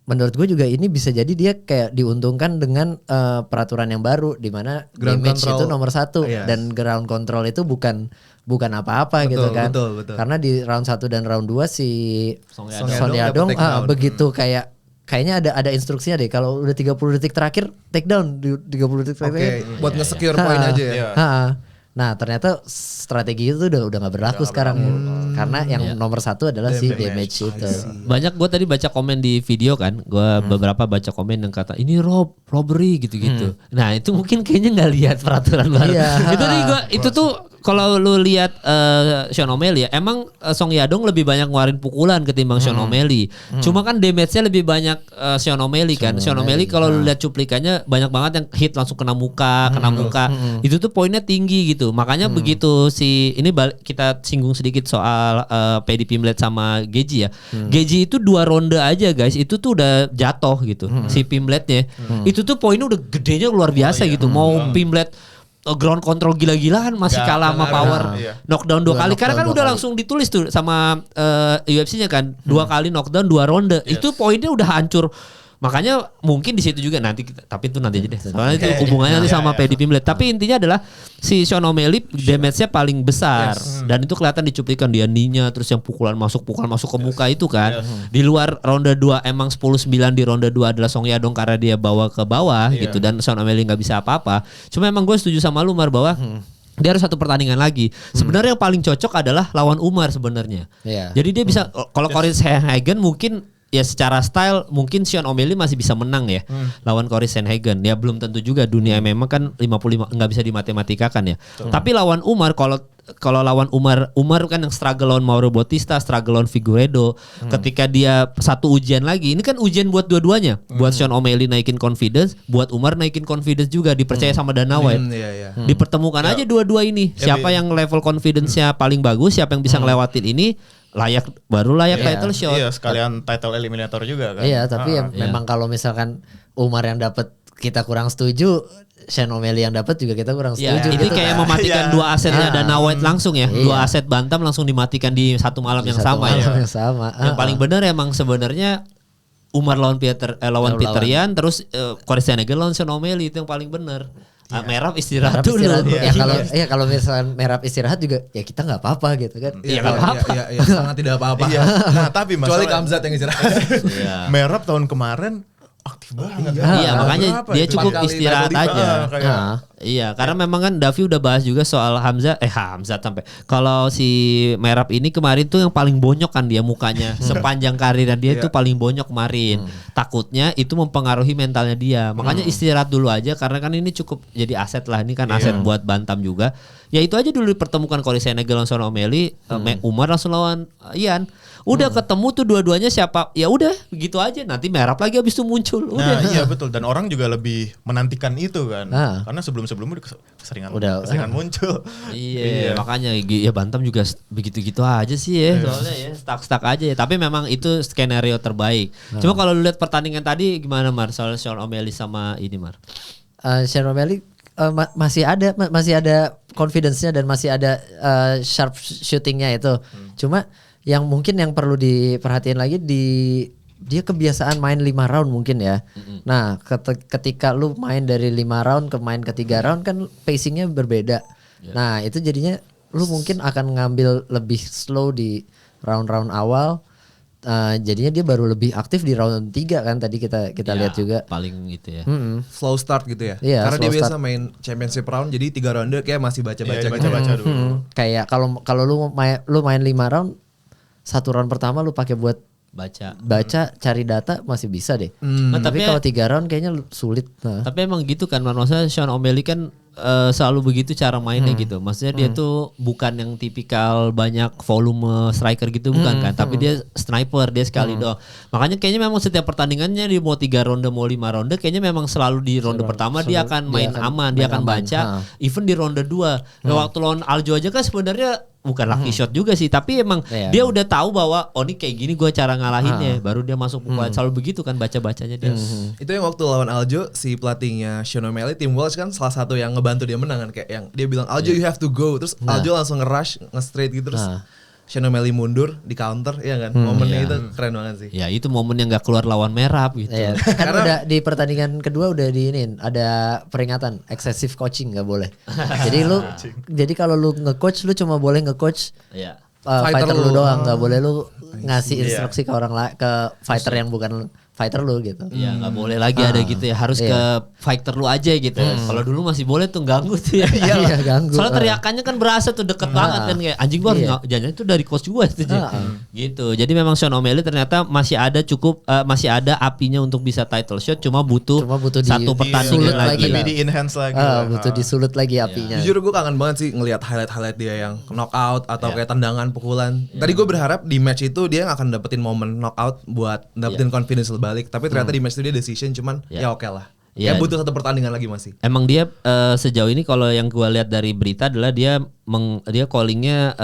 menurut gue juga ini bisa jadi dia kayak diuntungkan dengan peraturan yang baru di mana damage itu nomor 1 dan ground control itu bukan apa-apa gitu kan. Betul. Karena di round 1 dan round 2 si Song Yadong begitu kayaknya ada instruksinya deh, kalau udah 30 detik terakhir take down di 30 detik terakhir. Buat nge-secure point aja ya. Nah ternyata strategi itu udah gak berlaku sekarang karena yang nomor 1 adalah si damage itu. Banyak gue tadi baca komen di video kan, gue beberapa baca komen yang kata ini robbery gitu-gitu. Nah itu mungkin kayaknya nggak lihat peraturan baru. Itu tuh kalau lu lihat Sean O'Malley ya, emang Song Yadong lebih banyak ngeluarin pukulan ketimbang Sean O'Malley. Cuma kan damage-nya lebih banyak Sean O'Malley kan. Sean O'Malley kalau lu lihat cuplikannya banyak banget yang hit langsung kena muka. Itu tuh poinnya tinggi gitu. Makanya begitu kita singgung sedikit soal Paddy Pimblett sama Geji ya. Geji itu 2 ronde aja guys, itu tuh udah jatuh gitu. Si Pimblettnya. Itu tuh poinnya udah gedenya luar biasa gitu. Mau Pimblett ground control gila-gilaan masih kalah sama power knockdown 2 kali, karena kan udah langsung ditulis tuh sama UFC-nya kan 2 kali knockdown 2 ronde. Itu poinnya udah hancur. Makanya mungkin di situ juga tapi itu nanti aja deh. Soalnya itu hubungannya nanti sama Paddy Pimblett. Tapi intinya adalah si Sean O'Malley damage-nya paling besar dan itu kelihatan dicuplikan dia knee-nya, terus yang pukulan masuk ke muka itu kan. Di luar ronde 2 emang 10-9 di ronde 2 adalah Song Yadong karena dia bawa ke bawah gitu dan Sean O'Malley nggak bisa apa-apa. Cuma emang gue setuju sama lu Mar bahwa dia harus satu pertandingan lagi. Sebenarnya yang paling cocok adalah lawan Umar sebenarnya. Jadi dia bisa kalau Cory Sandhagen mungkin ya secara style mungkin Sean O'Malley masih bisa menang ya lawan Cory Sandhagen. Ya belum tentu juga, dunia memang kan 55 nggak bisa dimatematika-kan ya. Tapi lawan Umar, kalau lawan Umar kan yang struggle lawan Mauro Bautista, struggle lawan Figueiredo. Ketika dia satu ujian lagi, ini kan ujian buat dua-duanya. Buat Sean O'Malley naikin confidence, buat Umar naikin confidence juga, dipercaya sama Dana White. Dipertemukan aja dua-dua ini. Siapa yang level confidence-nya paling bagus, siapa yang bisa ngelewatin ini, layak title shot. Iya, sekalian title eliminator juga kan. Iya, tapi memang kalau misalkan Umar yang dapat kita kurang setuju, Sean O'Malley yang dapat juga kita kurang setuju. Ini gitu kayak mematikan 2 asetnya Dana White langsung ya. 2 aset bantam langsung dimatikan di satu malam yang sama ya. Yang paling benar emang sebenarnya Umar lawan Peter Yan, terus Cory Sandhagen lawan Sean O'Malley, itu yang paling benar. Merab istirahat dulu. Kalau misalnya Merab istirahat juga ya kita nggak apa-apa gitu kan. Iya nggak apa-apa. Iya sangat tidak apa-apa. Nah tapi kecuali Khamzat yang istirahat. Merab tahun kemarin aktif banget. Iya makanya dia cukup istirahat aja. Iya karena memang kan Davi udah bahas juga soal Hamzat sampai kalau si Merab ini kemarin tuh yang paling bonyok kan dia mukanya sepanjang karirnya dia tuh paling bonyok kemarin. Takutnya itu mempengaruhi mentalnya dia. Makanya istirahat dulu aja karena kan ini cukup jadi aset lah, ini kan aset buat bantam juga. Ya itu aja dulu dipertemukan Cory Sandhagen lawan Sean O'Malley, Umar langsung lawan Ian. Udah ketemu tuh dua-duanya siapa? Ya udah begitu aja. Nanti Merab lagi habis itu muncul. Udah. Nah, iya betul, dan orang juga lebih menantikan itu kan. Karena sebelumnya udah keseringan muncul. Iya, makanya ya bantam juga begitu-gitu aja sih ya. Soalnya ya stuck aja ya. Tapi memang itu skenario terbaik. Cuma kalau lu lihat pertandingan tadi gimana Mar? Soal Sean O'Malley sama ini Mar. Sean O'Malley masih ada confidence-nya dan masih ada sharp shooting-nya itu. Cuma yang mungkin yang perlu diperhatiin lagi dia kebiasaan main 5 round mungkin ya. Nah, ketika lu main dari 5 round ke main ke 3 round kan pacingnya berbeda. Nah, itu jadinya lu mungkin akan ngambil lebih slow di round-round awal. Jadinya dia baru lebih aktif di round 3 kan tadi kita lihat juga. Paling itu ya. Slow start gitu ya. Karena dia biasa main championship round jadi 3 ronde kayak masih baca-baca dulu. Kayak kalau lu main 5 round, 1 round pertama lu pakai buat baca cari data masih bisa deh. Tapi kalau 3 round kayaknya sulit. Tapi emang gitu kan, maksudnya Sean O'Malley kan selalu begitu cara mainnya gitu. Maksudnya dia tuh bukan yang tipikal banyak volume striker gitu bukan kan, tapi dia sniper, dia sekali doang. Makanya kayaknya memang setiap pertandingannya dia mau 3 ronde mau 5 ronde kayaknya memang selalu di ronde pertama dia akan main aman, dia akan baca. Even di ronde 2. Waktu lawan Aljo aja kan sebenarnya bukan lucky shot juga sih, tapi emang dia udah tahu bahwa ini kayak gini gue cara ngalahinnya, baru dia masuk buat selalu begitu kan baca-bacanya dia. Itu yang waktu lawan Aljo si pelatihnya Sean O'Malley, Tim Walsh kan salah satu yang ngebantu dia menang kan, kayak yang dia bilang Aljo you have to go, terus Aljo langsung nge-rush, nge-straight gitu terus Sean O'Malley mundur di counter ya kan. Momennya itu keren banget sih. Ya itu momen yang gak keluar lawan merah gitu. Kan udah di pertandingan kedua udah diinin ada peringatan excessive coaching nggak boleh. Jadi kalau lu nge-coach lu cuma boleh nge-coach fighter lu doang, nggak boleh lu ngasih instruksi ke orang lain, ke fighter yang bukan fighter lu gitu. Iya nggak boleh lagi ada gitu ya, harus ke fighter lu aja gitu. Kalau dulu masih boleh tuh ganggu tuh ya. Iya ganggu. Soalnya teriakannya kan berasa tuh deket banget kan, kayak anjing gua harus jangan itu dari coach gua itu gitu. Jadi memang Sean O'Malley ternyata masih ada apinya untuk bisa title shot, cuma butuh satu pertandingan lagi. Lebih di enhance lagi. Butuh disulut lagi apinya. Jujur gue kangen banget sih ngelihat highlight dia yang knockout atau kayak tendangan pukulan. Tadi gue berharap di match itu dia akan dapetin momen knockout buat dapetin confidence balik, tapi ternyata di match itu dia decision cuman ya oke lah. Ya butuh satu pertandingan lagi masih. Emang dia sejauh ini kalau yang gue lihat dari berita adalah dia callingnya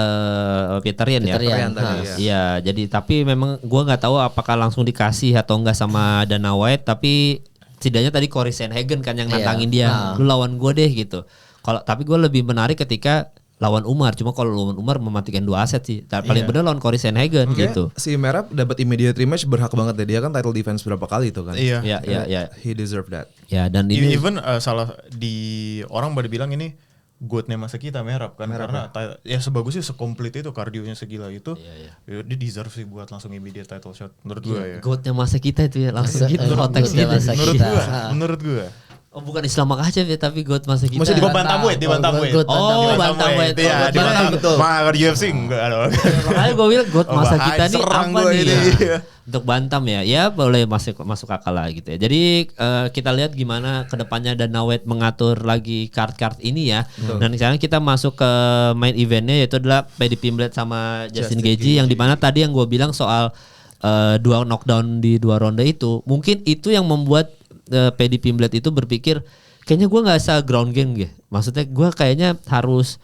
Peterian ya. Iya, jadi tapi memang gue nggak tahu apakah langsung dikasih atau enggak sama Dana White, tapi setidaknya tadi Corey Sandhagen kan yang nantangin dia, lu lawan gue deh gitu. Tapi gue lebih menarik ketika lawan Umar, cuma kalau lawan Umar mematikan 2 aset sih. Paling bener lawan Corey Sandhagen gitu. Si Merab dapat immediate rematch berhak banget deh. Dia kan title defense berapa kali itu kan. Iya. He deserve that. Ya dan ini even salah di orang pada bilang ini goatnya masa kita Merab kan, karena ya sebagusnya sekomplit itu, kardionya segila itu. Dia deserve sih buat langsung immediate title shot menurut gue ya. Goatnya masa kita itu ya langsung gitu konteks gitu. Menurut gue. Oh bukan Islam Makhachev ya, tapi GOAT masa kita. Maksudnya di bantamweight, di bantamweight. Oh, bantamweight. Iya, di bantamweight. Betul. Mah di UFC enggak ada. Makanya gue bilang GOAT masa kita nih apa nih? Untuk bantam ya. Ya boleh masuk akal lah gitu ya. Jadi kita lihat gimana kedepannya Dana White mengatur lagi card-card ini ya. Dan sekarang kita masuk ke main eventnya, yaitu adalah Paddy Pimblett sama Justin Gaethje, yang dimana tadi yang gue bilang soal 2 knockdown di 2 ronde itu. Mungkin itu yang membuat Paddy Pimblett itu berpikir kayaknya gue nggak usah ground game gitu. Maksudnya gue kayaknya harus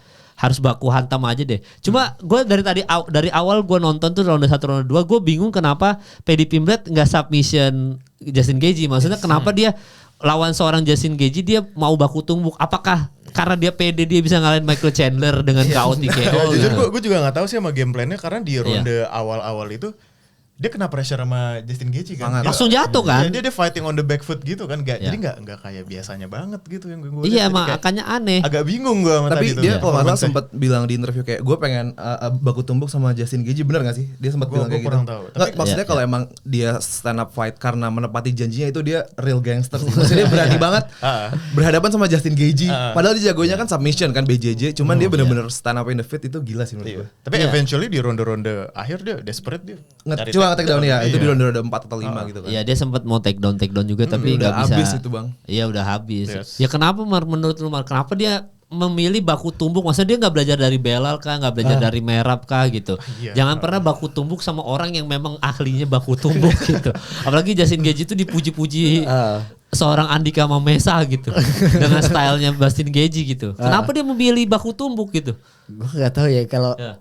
baku hantam aja deh. Cuma gue dari awal gue nonton tuh ronde 1 ronde 2 gue bingung kenapa Paddy Pimblett nggak submission Justin Gaethje. Maksudnya kenapa dia lawan seorang Justin Gaethje dia mau baku tumbuk? Apakah karena dia pede dia bisa ngalahin Michael Chandler dengan KO TKO? Jujur gue juga nggak tahu sih sama game plan-nya, karena di ronde awal-awal itu dia kena pressure sama Justin Gaethje kan. Langsung jatuh kan. Dia fighting on the back foot gitu kan. Jadi gak kayak biasanya banget gitu yang gue lihat. Iya makanya aneh. Agak bingung gue sama tapi tadi. Tapi dia kalau gak salah sempat bilang di interview kayak gue pengen baku tumbuk sama Justin Gaethje, bener gak sih? Dia sempat bilang kayak gitu. Tahu. Nggak, maksudnya kalau emang dia stand up fight karena menepati janjinya, itu dia real gangster sih. Maksudnya dia berani banget berhadapan sama Justin Gaethje. Padahal dia jagonya kan submission kan, BJJ. Cuman dia bener-bener stand up in the fit, itu gila sih menurut gue. Tapi eventually di ronde-ronde akhir dia desperate, dia cuma take down ya. Itu di ronde 4 atau 5 gitu kan. Iya, dia sempat mau take down juga tapi nggak bisa. Habis itu Bang. Iya udah habis. Ya kenapa menurut lu kenapa dia memilih baku tumbuk? Maksudnya dia nggak belajar dari Belal kah, nggak belajar dari Merab kah gitu? Jangan pernah baku tumbuk sama orang yang memang ahlinya baku tumbuk gitu. Apalagi Justin Gaethje itu dipuji-puji seorang Andika Mamesa gitu dengan stylenya Justin Gaethje gitu. Kenapa dia memilih baku tumbuk gitu? Gue nggak tahu ya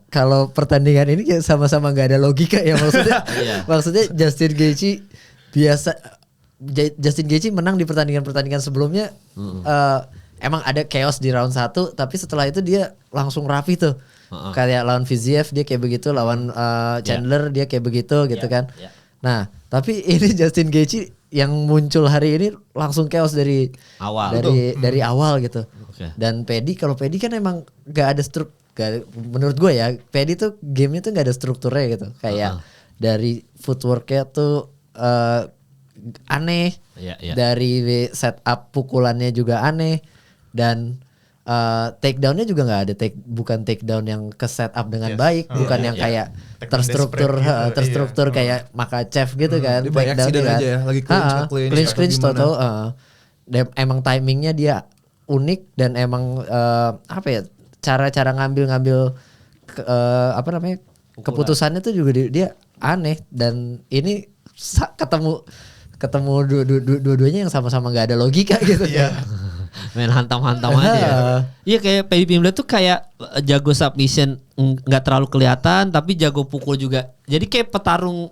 kalau pertandingan ini kayak sama-sama nggak ada logika ya, maksudnya. Maksudnya Justin Gaethje menang di pertandingan sebelumnya. emang ada chaos di round 1 tapi setelah itu dia langsung rapi tuh. Kayak lawan Fiziev dia kayak begitu, lawan Chandler dia kayak begitu gitu kan. Nah, tapi ini Justin Gaethje yang muncul hari ini langsung chaos dari awal. Dari awal gitu. Dan kalau Paddy kan emang gak ada menurut gue ya, Paddy tuh gamenya tuh gak ada strukturnya gitu. Kayak dari footworknya tuh aneh, dari setup pukulannya juga aneh, dan takedownnya juga nggak ada bukan takedown yang ke setup dengan baik, bukan yang kayak terstruktur kayak Makhachev gitu kan. Takedown aja ya, lagi clinch toto. Emang timingnya dia unik dan emang cara ngambil keputusannya tuh juga dia aneh, dan ini ketemu dua-duanya yang sama-sama nggak ada logika gitu. Main hantam-hantam aja. Iya kayak Paddy Pimblett tuh kayak jago submission nggak terlalu kelihatan tapi jago pukul juga. Jadi kayak petarung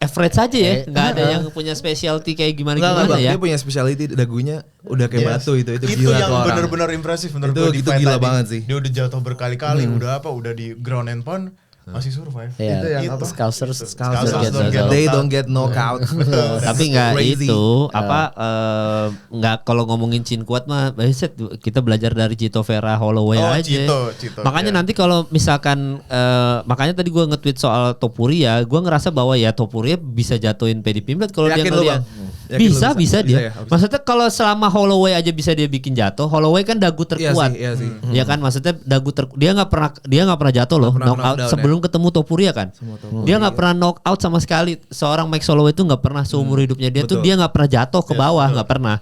average aja ya, nggak ada yang punya specialty kayak gimana ya. Dia punya specialty, dagunya udah kayak batu itu gila yang benar-benar impresif menurut gue. Itu gila banget sih. Dia udah jatuh berkali-kali, udah di ground and pound masih survive. Itu yang Scousers they don't get knockout. Tapi nggak itu nggak, kalau ngomongin Chin kuat mah kita belajar dari Chito Vera Holloway aja. Chito, makanya nanti kalau misalkan makanya tadi gue nge-tweet soal Topuria, gue ngerasa bahwa ya Topuria bisa jatuhin Paddy Pimblett kalau dia ngeliat. Bisa dia. Maksudnya kalau selama Holloway aja bisa dia bikin jatuh, Holloway kan dagu terkuat. Iya sih. Ya kan, maksudnya dia nggak pernah jatuh loh, knockout sebelum ketemu Topuria kan. Dia nggak pernah knockout sama sekali. Seorang Max Holloway itu nggak pernah seumur hidupnya dia tuh dia nggak pernah jatuh ke bawah, nggak pernah.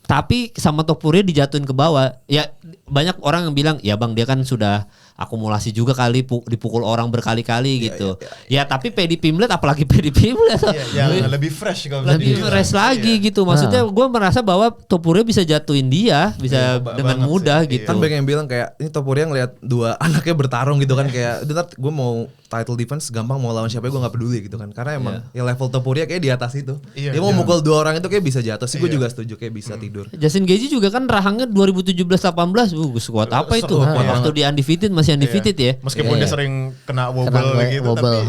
Tapi sama Topuria dijatuhin ke bawah. Ya banyak orang yang bilang ya bang dia kan sudah akumulasi juga kali dipukul orang berkali-kali gitu. Ya tapi Paddy Pimblett apalagi Paddy Pimblett yang lebih fresh kalau lebih fresh lagi gitu. Maksudnya gue merasa bahwa Topuria bisa jatuhin dia bisa dengan mudah gitu. Kan banyak yang bilang kayak ini Topuria ngeliat dua anaknya bertarung gitu kan kayak gue mau title defense gampang, mau lawan siapa gue nggak peduli gitu kan, karena emang ya level Topuria kayak di atas itu. Dia mau mukul dua orang itu kayak bisa jatuh sih. Gue juga setuju kayak bisa tidur. Justin Gaethje juga kan rahangnya 2017-18 sekuat apa itu waktu di undefeated masih undefeated ya. Meskipun dia sering kena wobble gitu tapi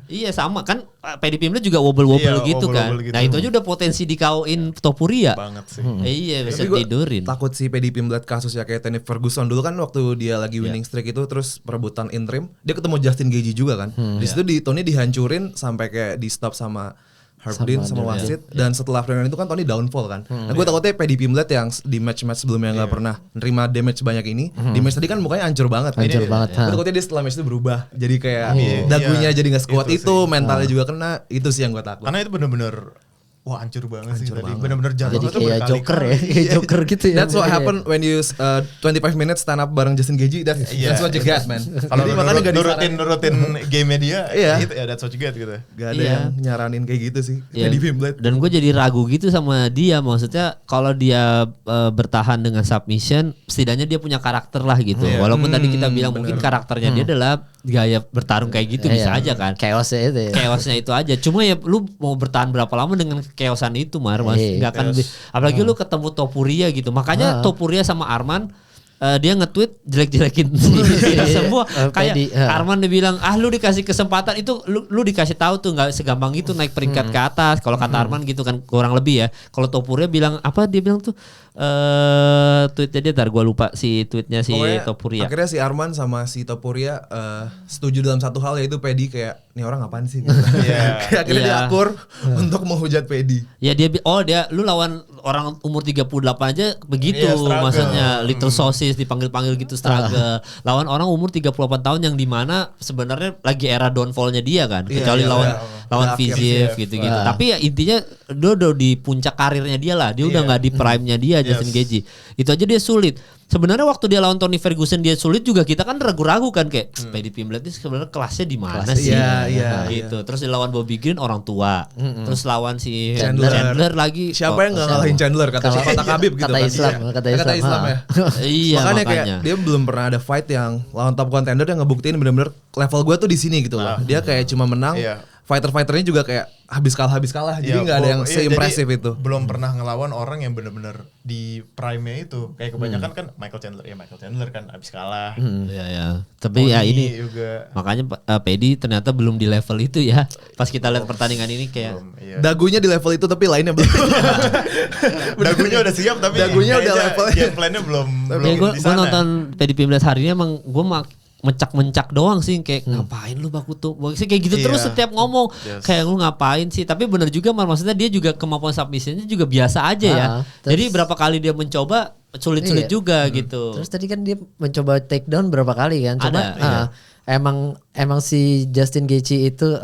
iya sama kan Paddy Pimblett juga wobble gitu kan. Nah itu aja udah potensi dikauin Topuria banget sih. Iya bisa tidurin. Takut si Paddy Pimblett kasusnya kayak Tony Ferguson dulu kan, waktu dia lagi winning streak itu terus perebutan interim dia ketemu Justin Gaethje juga kan. Di situ Tony dihancurin sampai kayak di stop sama Herb Dean sama wasit, dan setelah pertandingan itu kan Tony downfall kan. Nah gue takutnya Paddy Pimblett yang di match-match sebelumnya nggak pernah nerima damage banyak ini, di match tadi kan mukanya hancur banget. Hancur banget. Gue takutnya dia setelah match itu berubah, jadi kayak dagunya jadi nggak sekuat itu, mentalnya juga kena. Itu sih yang gue takut. Karena itu bener-bener wah hancur banget sih tadi. Bener-bener jatuh. Jadi kayak Joker ya. Kayak Joker gitu ya. That's what happen when you 25 minutes stand up bareng Justin Gaethje. That's what you get man. Kalau nurutin game dia itu ya that's what you get gitu. Gak ada yang nyaranin kayak gitu sih. Paddy Pimblett. Dan gue jadi ragu gitu sama dia. Maksudnya kalau dia bertahan dengan submission, setidaknya dia punya karakter lah gitu. Walaupun tadi kita bilang mungkin karakternya dia adalah gaya bertarung kayak gitu bisa aja kan. Chaosnya itu aja. Cuma ya lu mau bertahan berapa lama dengan chaosan itu Mas nggak akan apalagi lu ketemu Topuria gitu. Makanya Topuria sama Arman dia nge-tweet jelek-jelekin semua kayak Arman dia bilang lu dikasih kesempatan itu lu dikasih tahu tuh nggak segampang itu naik peringkat ke atas kalau kata Arman gitu kan kurang lebih ya. Kalau Topuria bilang apa dia bilang tuh tweetnya dia ntar gue lupa si tweetnya si Topuria. Akhirnya si Arman sama si Topuria setuju dalam satu hal, yaitu Paddy kayak ini orang apaan sih gitu. Akhirnya dia akur untuk menghujat Paddy. Ya dia lu lawan orang umur 38 aja begitu maksudnya little sosis dipanggil-panggil gitu struggle. Lawan orang umur 38 tahun yang dimana sebenarnya lagi era downfallnya dia kan. Kecuali lawan Fiziev gitu-gitu. Tapi ya intinya dia udah di puncak karirnya dia lah. Dia udah nggak di prime-nya dia Justin Gaethje. Itu aja dia sulit. Sebenarnya waktu dia lawan Tony Ferguson dia sulit juga, kita kan ragu-ragu kan kayak Paddy Pimblett ini sebenarnya kelasnya di mana sih? Gitu. Terus dia lawan Bobby Green orang tua. Terus lawan si Chandler lagi. Siapa yang enggak ngalahin Chandler kata Khabib gitu kan. Kata Islam ya. Iya makanya kayak dia belum pernah ada fight yang lawan top contender yang ngebuktiin benar-benar level gue tuh di sini gitu loh. Dia kayak cuma menang fighter-fighternya juga kayak habis kalah. Jadi nggak ada yang seimpresif itu. Belum pernah ngelawan orang yang benar-benar di prime-nya itu. Kayak kebanyakan kan Michael Chandler kan habis kalah. Ya. Tapi ya ini juga. Makanya Pedi ternyata belum di level itu ya. Pas kita lihat pertandingan ini kayak dagunya di level itu tapi lainnya belum. Dagunya udah siap tapi dagunya udah levelnya. Game plan-nya belum di sana. Gue nonton Pedi Pimlet hari ini emang gue mencak doang sih kayak ngapain lu Bakuto sih kayak gitu terus setiap ngomong kayak lu ngapain sih, tapi bener juga maksudnya dia juga kemampuan submissionnya juga biasa aja ya. Jadi berapa kali dia mencoba sulit juga gitu. Terus tadi kan dia mencoba take down berapa kali kan, cuma emang si Justin Gaethje itu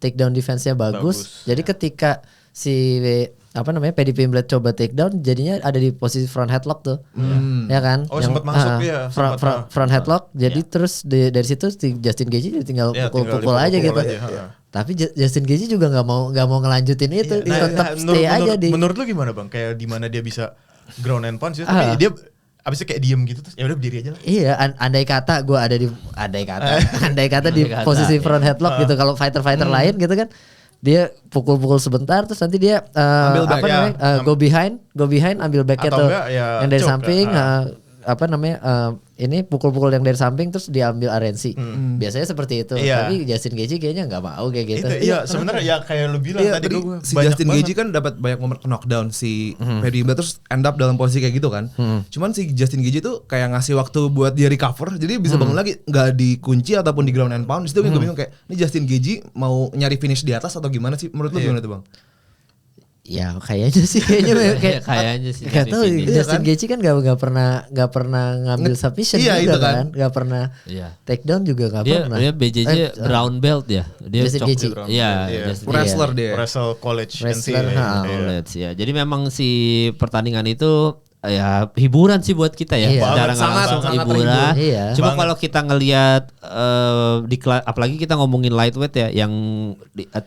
take down defense-nya bagus. Jadi ketika si Paddy Pimblett coba take down jadinya ada di posisi front headlock tuh. Ya kan? Oh, sempat masuk ya. Front headlock. Jadi terus dari situ si Justin Gaethje tinggal pukul-pukul aja gitu. Tapi Justin Gaethje juga nggak mau ngelanjutin itu, tetap stay aja di. Menurut lu gimana Bang? Kayak di mana dia bisa ground and pound sih, tapi dia abisnya kayak diem gitu terus ya udah berdiri aja lah. Iya, andai kata gue ada di di posisi front headlock gitu, kalau fighter lain gitu kan. Dia pukul-pukul sebentar terus nanti dia go behind ambil backnya tuh yang dari samping ini pukul-pukul yang dari samping terus diambil RNC. Biasanya seperti itu. Tapi Justin Gaethje kayaknya nggak mau kayak gitu. Iya, sebenarnya ya kayak lu bilang tadi si Justin Gaethje kan dapat banyak momen knockdown si Paddy Pimblett terus end up dalam posisi kayak gitu kan. Cuman si Justin Gaethje tuh kayak ngasih waktu buat dia recover, jadi bisa bangun lagi, nggak dikunci ataupun di ground and pound. Di situ gue bingung kayak ini Justin Gaethje mau nyari finish di atas atau gimana sih? Menurut lu gimana tuh Bang? Ya kayaknya sih kayaknya sih. Gak tahu Justin Gaethje kan gak pernah ngambil submission juga kan, gak pernah take down juga gak pernah. Dia BJJ brown belt ya. Dia Justin Gaethje. Wrestler dia. Wrestle college wrestler. Ya. Jadi memang si pertandingan itu ya hiburan sih buat kita ya. Secara langsung hiburan. Cuma kalau kita ngelihat apalagi kita ngomongin lightweight ya, yang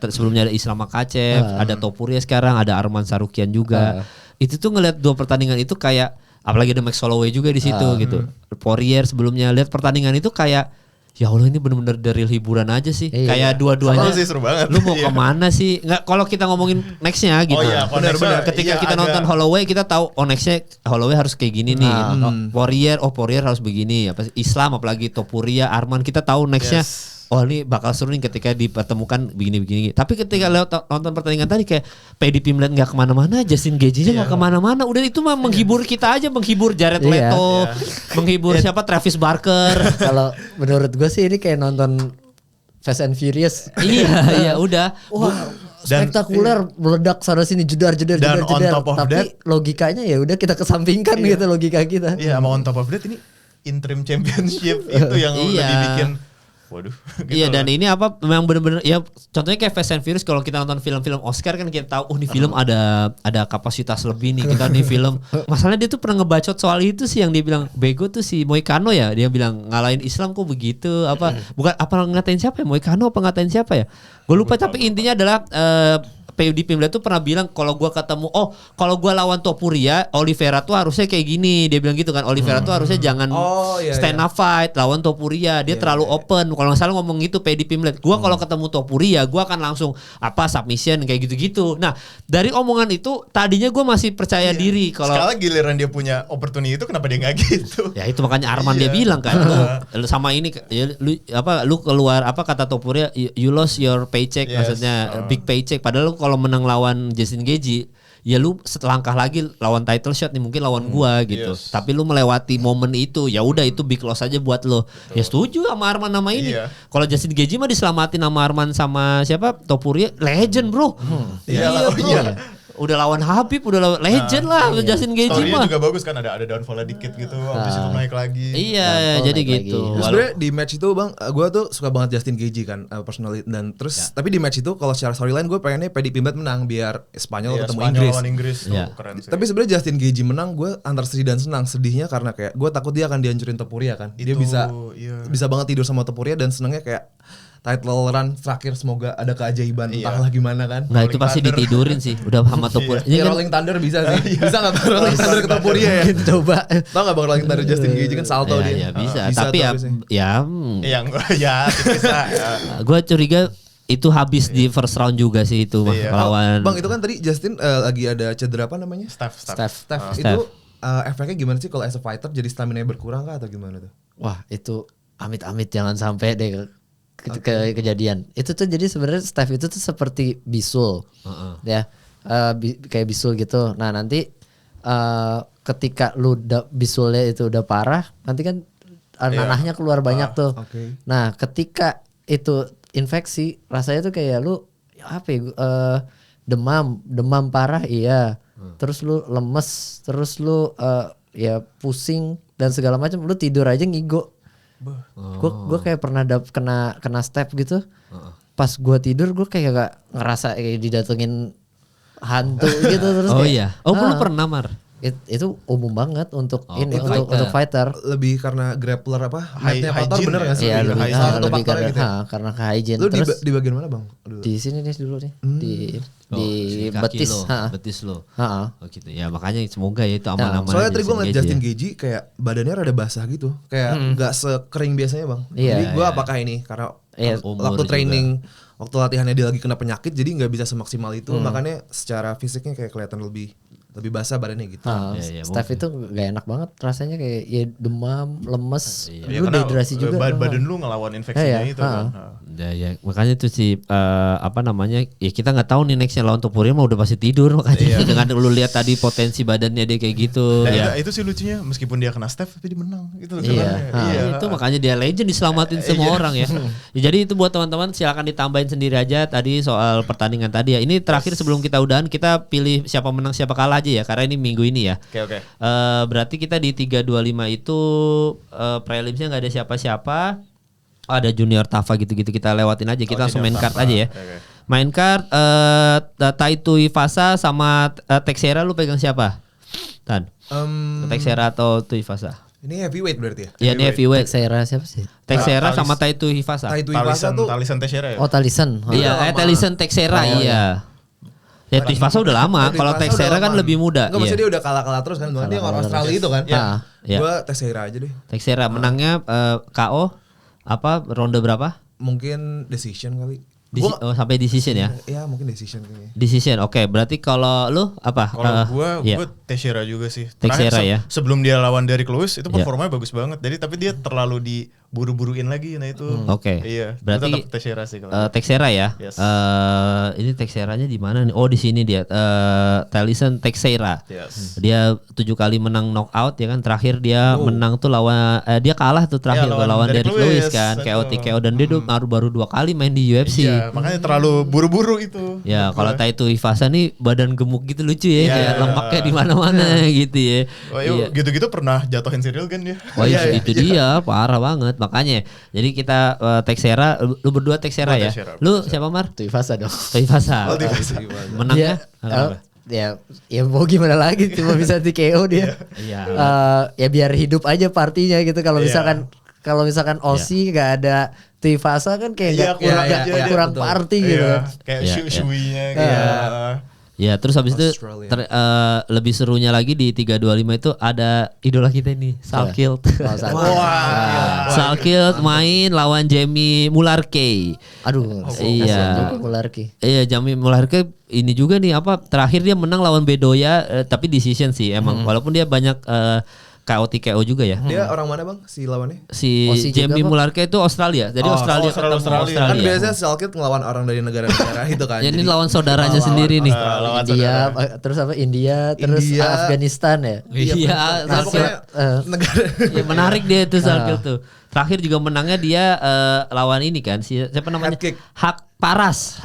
sebelumnya ada Islam Makhachev, ada Topuria sekarang, ada Arman Tsarukyan juga. Itu tuh ngelihat dua pertandingan itu kayak, apalagi ada Max Holloway juga di situ gitu. Poirier sebelumnya, lihat pertandingan itu kayak ya Allah ini benar-benar dari hiburan aja sih. Kayak dua-duanya. Sih, seru banget. Lu mau kemana sih? Nggak, kalau kita ngomongin nextnya gitu. Benar-benar. Ketika kita nonton Holloway kita tahu nextnya Holloway harus kayak gini nih. Poirier harus begini. Islam apalagi Topuria, Arman, kita tahu nextnya. Oh ini bakal seru nih ketika dipertemukan begini. Tapi ketika lewat nonton pertandingan tadi kayak Paddy Pimblett nggak kemana-mana, Justin Gaethje nggak kemana-mana. Udah itu mah menghibur kita aja, menghibur Jared Leto, menghibur siapa Travis Barker. Kalau menurut gue sih ini kayak nonton Fast and Furious. Iya udah. Wah, spektakuler, meledak sana sini jedar. Tapi logikanya ya udah kita kesampingkan gitu logika kita. Iya, sama on top of that ini interim championship itu yang udah dibikin. Waduh. Gitu dan ini memang benar-benar ya, contohnya kayak Fast and Furious, kalau kita nonton film-film Oscar kan kita tahu nih film ada kapasitas lebih nih, kita nih film. Masalahnya dia tuh pernah ngebacot soal itu sih, yang dia bilang bego tuh si Moicano ya, dia bilang ngalahin Islam kok begitu, bukan ngatain siapa ya, Moicano apa ngatain siapa ya? Gue lupa, tapi intinya adalah Paddy Pimblett tuh pernah bilang kalau kalau gua lawan Topuria, Oliveira tuh harusnya kayak gini, dia bilang gitu kan. Oliveira tuh harusnya jangan stand up fight lawan Topuria, dia terlalu open. Kalau nggak salah ngomong gitu Paddy Pimblett. Gua kalau ketemu Topuria, gua akan langsung submission kayak gitu-gitu. Nah dari omongan itu tadinya gua masih percaya diri kalau sekali giliran dia punya opportunity itu kenapa dia nggak gitu? Ya itu makanya Arman dia bilang kan, lu sama ini lu keluar kata Topuria, you lost your paycheck, maksudnya big paycheck, padahal lu kalau menang lawan Justin Gaethje ya lu setelangkah lagi lawan title shot nih, mungkin lawan gua gitu. Tapi lu melewati momen itu, ya udah itu big loss aja buat lo. Ya setuju sama Arman nama ini. Kalau Justin Gaethje mah diselamatin sama Arman sama siapa? Topuria, legend bro. Iya bro. Udah lawan Habib, udah lawan legend lah Justin Gaethje mah. Story-nya juga bagus kan, ada downfall dikit gitu, habis itu naik lagi. Iya, jadi gitu. Sebenarnya di match itu Bang, gue tuh suka banget Justin Gaethje kan, personally, dan terus tapi di match itu kalau secara storyline gue pengennya Paddy Pimblett menang biar Spanyol ketemu Inggris. Keren sih. Tapi sebenarnya Justin Gaethje menang, gue antara sedih dan senang. Sedihnya karena kayak gue takut dia akan dihancurin Topuria kan. Dia bisa banget tidur sama Topuria, dan senangnya kayak title run terakhir semoga ada keajaiban, entahlah gimana kan. Nah itu pasti ditidurin sih, udah sama Topuria. Ini Rolling Thunder bisa sih. Bisa gak Bang Rolling Thunder ke Topuria ya? Coba. Tau gak Bang Rolling Thunder Justin Gaethje kan salto dia. Ya bisa, tapi bisa. Gue curiga itu habis di first round juga sih itu lawan. Bang itu kan tadi Justin lagi ada cedera apa namanya? Steph. Itu efeknya gimana sih kalau as a fighter jadi stamina berkurang kah atau gimana tuh? Wah itu amit-amit jangan sampai deh ke kejadian. Itu tuh jadi sebenarnya Steph itu tuh seperti bisul, ya kayak bisul gitu. Nah nanti ketika lu bisulnya itu udah parah, nanti kan nanahnya keluar banyak tuh. Okay. Nah ketika itu infeksi, rasanya tuh kayak lu apa ya, demam parah iya. Terus lu lemes, terus lu ya pusing dan segala macam, lu tidur aja ngigo. Gue kayak pernah kena step gitu. Pas gue tidur gue kayak gak ngerasa kayak didatengin hantu gitu terus. Oh iya. Oh lu pernah Mar? Itu umum banget untuk ini untuk fighter. Lebih karena grappler apa? Matnya bener gak sih? Iya lebih karena gitu ya? karena ke hygiene. Lu terus di bagian mana bang? di sini nih dulu nih di betis betis. Betis lo. Oh gitu ya, makanya semoga ya itu aman-aman. Soalnya tadi gue ngeliat Justin ya. Gaethje kayak badannya rada basah gitu, kayak nggak sekering biasanya bang. Iya, Jadi gue apakah ini karena waktu Umur training, waktu latihannya dia lagi kena penyakit, jadi nggak bisa semaksimal itu, makanya secara fisiknya kayak kelihatan lebih basah badannya gitu. Steph itu gak enak banget rasanya, kayak ya demam, lemes, Ya, lu karena dehidrasi juga. badan lu ngelawan infeksinya itu kan. Ya, makanya itu sih apa namanya, ya kita nggak tahu nih nextnya lawan Topuria mah udah pasti tidur, makanya dengan lu lihat tadi potensi badannya dia kayak gitu. Nah, itu sih lucunya, meskipun dia kena Steph tapi dia menang gitu. Itu makanya dia legend, diselamatin semua orang ya. Jadi itu buat teman-teman silakan ditambahin sendiri aja tadi soal pertandingan tadi ya. Ini terakhir sebelum kita udahan, kita pilih siapa menang siapa kalah aja ya, karena ini minggu ini ya. Oke. Berarti kita di 325 itu prelimsnya nggak ada siapa-siapa. Ada Junior Tafa gitu-gitu, kita lewatin aja. Kita langsung main card aja ya. Okay. Main card Taito Ifasa sama Texera, lu pegang siapa? Tan. Texera atau Tuivasa? Ini heavyweight berarti ya? Iya, ini heavyweight. Texera siapa sih? Texera sama Taito Ifasa. Taito Ifasa tuh Talisan Teixeira ya? Oh Talison. Iya, Talison Texera iya. Ya Tuivasa udah lama, kalau Texera kan lebih muda. Enggak, maksudnya dia udah kalah terus kan, dia orang Australia itu kan. Iya. Gua Texeira aja deh. Texera menangnya KO apa ronde berapa? Mungkin decision kali. Sampai decision ya? Iya mungkin decision kayaknya. Decision, oke. Berarti kalau lu apa? Kalau gue Teixeira juga sih. Teixeira ya. Sebelum dia lawan Derrick Lewis itu performanya bagus banget. Tapi dia terlalu diburu-buruin lagi, nah itu. Oke. Iya. Berarti tetap Teixeira sih kalau. Teixeira ya. Yes. Ini Teixeiranya di mana nih? Oh di sini dia. Talison Teixeira. Yes. Dia 7 kali menang knockout ya kan. Terakhir dia menang tuh lawan dia kalah tuh terakhir lawan Derrick Lewis kan. KO dan dia baru 2 kali main di UFC. Iya, makanya terlalu buru-buru itu. Ya, kalau Taito Ifasa nih badan gemuk gitu, lucu ya, kayak lemaknya di mana-mana gitu ya. Oh, iya. Gitu-gitu pernah jatuhin Cyril kan dia. Oh iya, itu dia, parah banget. Makanya, jadi kita Texera, lu berdua Texera ya. Teixeira. Lu siapa Mar? Tuivasa dong. Tuivasa. Menangnya? Ya mau gimana lagi, cuma bisa di KO dia. Iya. Ya biar hidup aja partinya gitu. Kalau misalkan Aussie gak ada Tuivasa kan kayak kurang party gitu. Kayak shui-shuinya kayak. Ya, terus habis itu lebih serunya lagi di 325 itu ada idola kita nih, Salkild. Salkild main lawan Jamie Mullarkey. Aduh, iya. Mullarkey. Iya, Jamie Mullarkey ini juga nih terakhir dia menang lawan Bedoya tapi decision sih emang, walaupun dia banyak KO juga ya. Dia orang mana bang si lawannya? Si Jamie Mullarkey itu Australia. Jadi Australia ketemu Australia. Kan biasanya Salkild ngelawan orang dari negara-negara itu kan. Ya, ini lawan saudaranya sendiri nih. India, terus apa? India, terus Afghanistan ya. Iya, negara. Ya, menarik dia itu Salkild tuh. Terakhir juga menangnya dia lawan ini kan, siapa namanya? Hak Paras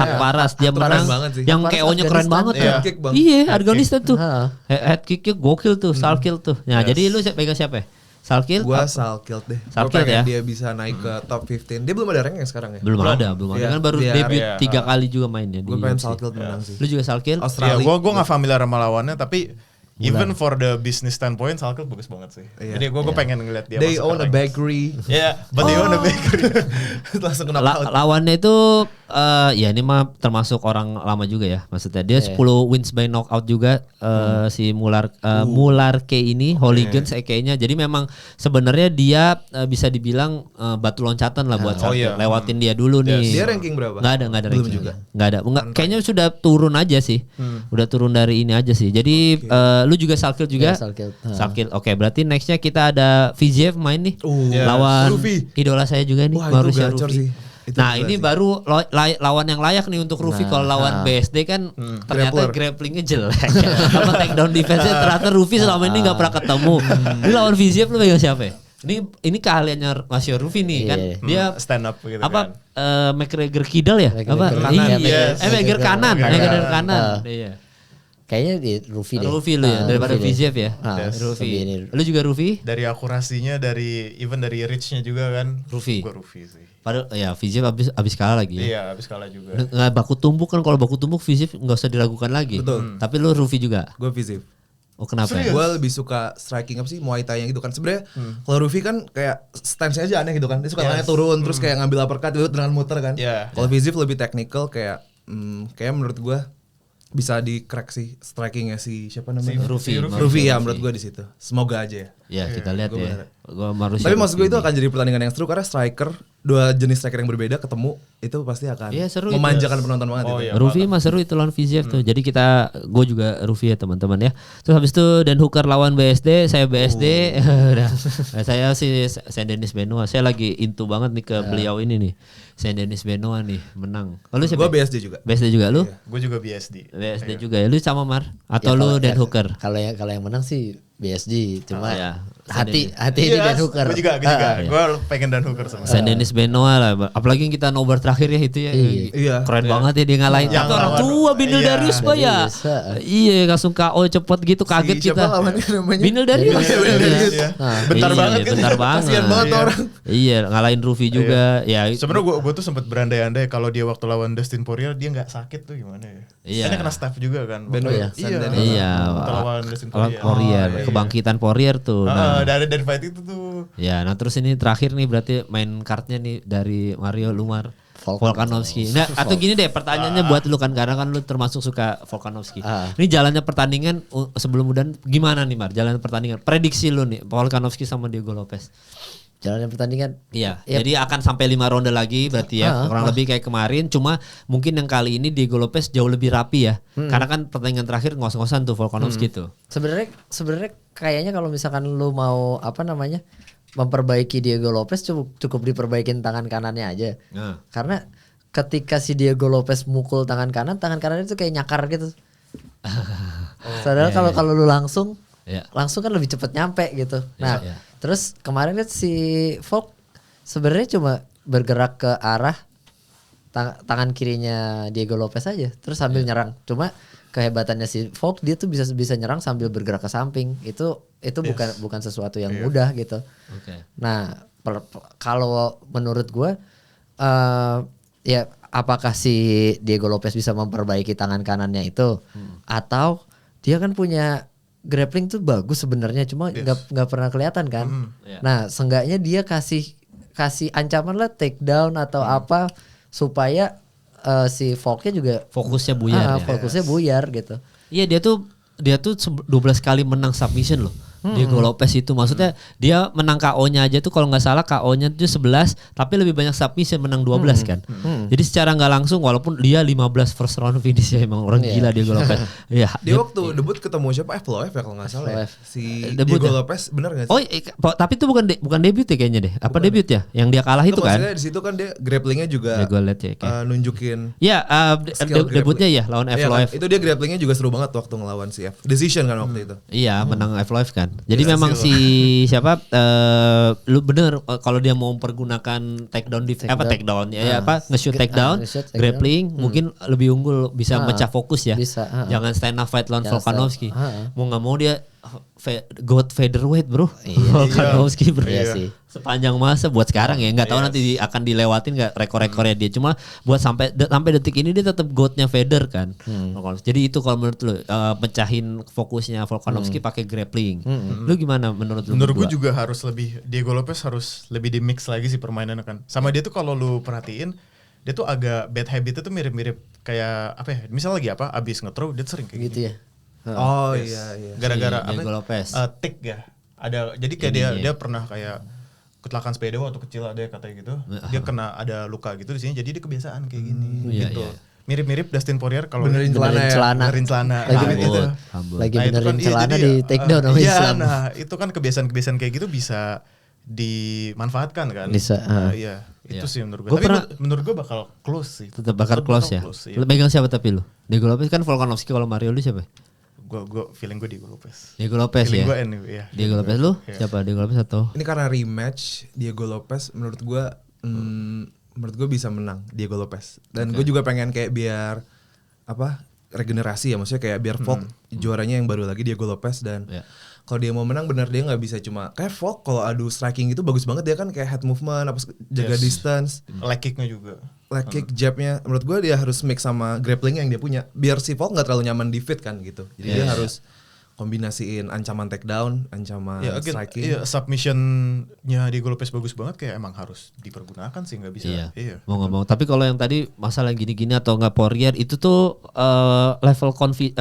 dia menang yang KO-nya keren banget ya. Iya, Afghanistan tuh. Head kick-nya gokil tuh, Salkild tuh. Nah, jadi lu pegang siapa? Salkild? Gua Salkild deh. Salkild ya. Dia bisa naik ke top 15. Dia belum ada rank yang sekarang ya? Belum ada. Kan baru debut 3 kali juga mainnya. Gue pengen Salkild menang sih. Lu juga Salkild? Australia. Gue gak familiar sama lawannya, tapi even for the business standpoint Salkel bagus banget sih. Jadi gue pengen ngeliat dia. They own a bakery. But they own a bakery. Langsung knock out. Lawannya itu ya ini mah termasuk orang lama juga ya. Maksudnya dia 10 wins by knockout juga si Mularke ini Hooligans kayaknya. Jadi memang sebenarnya dia bisa dibilang batu loncatan lah buat Salkel. Lewatin dia dulu nih. Dia ranking berapa? Nggak ada ranking juga. Nggak ada. Kayaknya sudah turun aja sih. Udah turun dari ini aja sih. Jadi lu juga Salkel juga. Salkel. Oke, berarti nextnya kita ada VJF main nih lawan idola saya juga nih. Marussia Rufi. Nah ini baru lawan yang layak nih untuk Rufi. Kalau lawan BSD kan ternyata grapplingnya jelek. Apa takedown defense-nya ternyata Rufi selama ini nggak pernah ketemu. Ini lawan VJF lu pegang siapa ya? Ini keahliannya Marussia Rufi nih kan. Dia stand up gitu apa kan. McGregor kidal ya? Apa? McGregor kanan. McGregor kanan. Iya. Kayaknya di Rufi deh. Rufi lu ya daripada VJF ya. Rufi. Lu juga Rufi? Dari akurasinya, dari reach-nya juga kan. Rufi. Gue Rufi sih. Padahal ya VJF abis kalah lagi. Iya abis kalah juga. Nggak baku tumbuk kan, kalau baku tumbuk VJF nggak usah diragukan lagi. Betul. Tapi lu Rufi juga. Gue VJF. Oh kenapa? Gue lebih suka striking apa sih, Muay Thai yang gitu kan. Sebenarnya kalau Rufi kan kayak stance-nya aja aneh gitu kan. Dia suka tangannya turun terus kayak ngambil uppercut itu dengan muter kan. Kalau VJF lebih technical kayak kayak menurut gue bisa di crack sih strikingnya si siapa namanya? Rufi ya menurut gue di situ. Semoga aja ya. Ya kita lihat ya. Tapi maksud gue itu akan jadi pertandingan yang seru karena striker, dua jenis striker yang berbeda ketemu itu pasti akan memanjakan penonton banget. Rufi mah seru itu lawan VJF tuh. Jadi gue juga Rufi ya teman-teman ya. Terus habis itu Dan Hooker lawan BSD, saya BSD. Saya si Saint Denis Benoit. Saya lagi into banget nih ke beliau ini nih. Saint Denis Benoit nih menang. Kalau gue BSD juga. BSD juga lu? Gue juga BSD. BSD juga ya. Lu sama Mar atau lu Dan Hooker? Kalau yang menang sih BSD, cuma hati ini Dan Hooker. Gue juga. Gue pengen Dan Hooker sama. Saint Denis Benoit lah. Apalagi yang kita nobar terakhir ya itu ya. Iya. Keren banget ya dia ngalahin. Tapi orang tua Binil Darius Pak ya. Iya langsung KO cepet gitu, kaget kita. Siapa lawannya namanya? Binil Darius. Bentar banget kan. Bentar banget. Kasian banget orang. Iya ngalahin Rufi juga. Ya. Sebenarnya gue tuh sempet berandai-andai kalau dia waktu lawan Dustin Poirier dia nggak sakit tuh gimana ya. Iya. Karena kena staff juga kan. Iya. Lawan Dustin Poirier. Kebangkitan Poirier tuh. Dari fight itu tuh. Ya, nah terus ini terakhir nih berarti main cardnya nih dari Mario Lumar Volkanovski. Nah, atau gini deh pertanyaannya buat lu kan karena kan lu termasuk suka Volkanovski. Ini jalannya pertandingan sebelum udah gimana nih Mar? Jalan pertandingan. Prediksi lu nih Volkanovski sama Diego Lopez. Jalannya pertandingan. Iya, jadi akan sampai 5 ronde lagi berarti ya. Kurang lebih kayak kemarin, cuma mungkin yang kali ini Diego Lopez jauh lebih rapi ya. Karena kan pertandingan terakhir ngos-ngosan tuh Volkanovski tuh. Sebenarnya kayaknya kalau misalkan lu mau memperbaiki Diego Lopez cukup diperbaikin tangan kanannya aja. Karena ketika si Diego Lopez mukul tangan kanan itu kayak nyakar gitu. Padahal kalau lu langsung kan lebih cepet nyampe gitu. Nah, terus kemarin kan si Volk sebenarnya cuma bergerak ke arah tangan kirinya Diego Lopez aja, terus sambil nyerang. Cuma kehebatannya si Volk dia tuh bisa nyerang sambil bergerak ke samping. Itu bukan sesuatu yang mudah gitu. Nah, kalau menurut gue ya apakah si Diego Lopez bisa memperbaiki tangan kanannya itu atau dia kan punya grappling tuh bagus sebenarnya, cuma nggak pernah kelihatan kan. Nah, seenggaknya dia kasih ancaman lah takedown atau apa supaya si Volknya juga fokusnya buyar. Fokusnya buyar gitu. Iya dia tuh 12 kali menang submission loh. Diego Lopez itu maksudnya dia menang KO-nya aja tuh kalau nggak salah KO-nya tuh 11 tapi lebih banyak submission menang 12 kan. Jadi secara nggak langsung walaupun dia 15 first round finish ya emang orang gila Diego Lopez. Dia waktu debut ketemu siapa? Evloev ya kalau nggak salah. Ya. Si Diego Lopez benar nggak sih? Tapi itu bukan debut ya kayaknya deh. Apa debut ya? Yang dia kalah itu kan? Maksudnya di situ kan dia grapplingnya juga nunjukin. Ya debutnya ya lawan Evloev. Itu dia grapplingnya juga seru banget waktu ngelawan si F. Decision kan waktu itu. Iya menang Evloev kan. Jadi memang si siapa lu bener kalau dia mau mempergunakan takedown nge-shoot takedown, grappling mungkin lebih unggul bisa mecah fokus ya. Jangan stand up fight lawan Volkanovski. Mau nggak mau dia God featherweight bro. Volkanovski bro. Iya sih. Sepanjang masa buat sekarang ya nggak tahu nanti akan dilewatin nggak rekor-rekornya dia, cuma buat sampai detik ini dia tetap godnya Federer kan. Jadi itu kalau menurut lu pecahin fokusnya Volkanovski pakai grappling. Lu gimana menurut lu? Menurut gue juga harus lebih, Diego Lopez harus lebih di mix lagi sih permainannya kan. Sama dia tuh kalau lu perhatiin dia tuh agak bad habitnya tuh mirip-mirip kayak apa ya? Misal lagi apa abis nge-throw dia sering kayak Gitu gini. ya. Oh iya. Gara-gara Diego Lopez. Tik ya. Ada jadi kayak dia pernah kayak kecelakaan sepeda waktu kecil ada katanya gitu. Dia kena ada luka gitu di sini jadi dia kebiasaan kayak gini gitu. Mirip-mirip Dustin Poirier kalau Benerin celana. benerin celana. Lagi Nah, itu benerin kan, celana jadi, di take down sama Islam. Nah, itu kan kebiasaan-kebiasaan kayak gitu bisa dimanfaatkan kan. Bisa, Iya, itu sih menurut gue. Gua Tapi pernah- menurut gue bakal close sih. Tetap bakal close ya. Iya. Lu pegang siapa tapi lu? Diego Lopez kan Volkanovski, kalau Mario lu siapa? Gue feeling gue Diego Lopez. Diego Lopez Feeling ya. gue anyway, ya. Diego Lopez lu Iya. siapa? Diego Lopez atau? Ini karena rematch Diego Lopez menurut gue bisa menang Diego Lopez. Dan gue juga pengen kayak biar regenerasi ya, maksudnya kayak biar Volk juaranya yang baru lagi Diego Lopez, dan kalau dia mau menang benar dia nggak bisa cuma kayak Volk kalau adu striking itu bagus banget dia kan kayak head movement jaga distance, Leg kicknya juga. leg kick, jabnya. Menurut gue dia harus mix sama grappling yang dia punya biar si Volk nggak terlalu nyaman di feet kan gitu. Jadi dia harus kombinasiin ancaman takedown, ancaman striking. Iya, submissionnya Diego Lopez bagus banget, kayak emang harus dipergunakan sih, nggak bisa. Iya. Mau nggak mau. Tapi kalau yang tadi masalah gini-gini atau nggak Poirier itu tuh level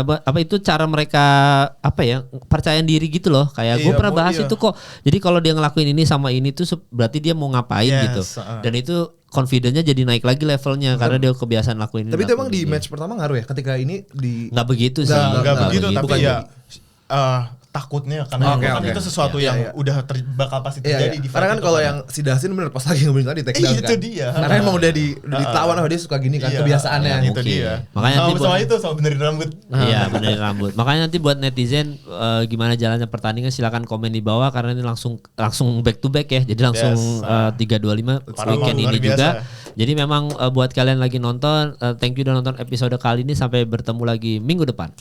apa itu cara mereka percaya diri gitu loh. Kayak gue pernah bahas itu kok. Jadi kalau dia ngelakuin ini sama ini tuh berarti dia mau ngapain gitu. Dan itu confidence-nya jadi naik lagi levelnya karena dia kebiasaan lakuin ini. Tapi itu emang di match pertama ngaruh ya ketika ini di nggak begitu sih. Nggak begitu, tapi bukan ya takutnya karena kan itu sesuatu yang udah bakal pasti terjadi di fight. Karena kan itu kalau yang si Dustin bener pas lagi ngebunuh tadi take down kan. Itu dia. Karena emang udah ditawan dia suka gini kan kebiasaannya. Itu dia. Makanya sama benerin rambut. Iya benerin rambut. Makanya nanti buat netizen gimana jalannya pertandingan silakan komen di bawah karena ini langsung back to back ya. Jadi langsung 3-2-5 weekend ini juga. Jadi memang buat kalian lagi nonton, thank you udah nonton episode kali ini, sampai bertemu lagi minggu depan.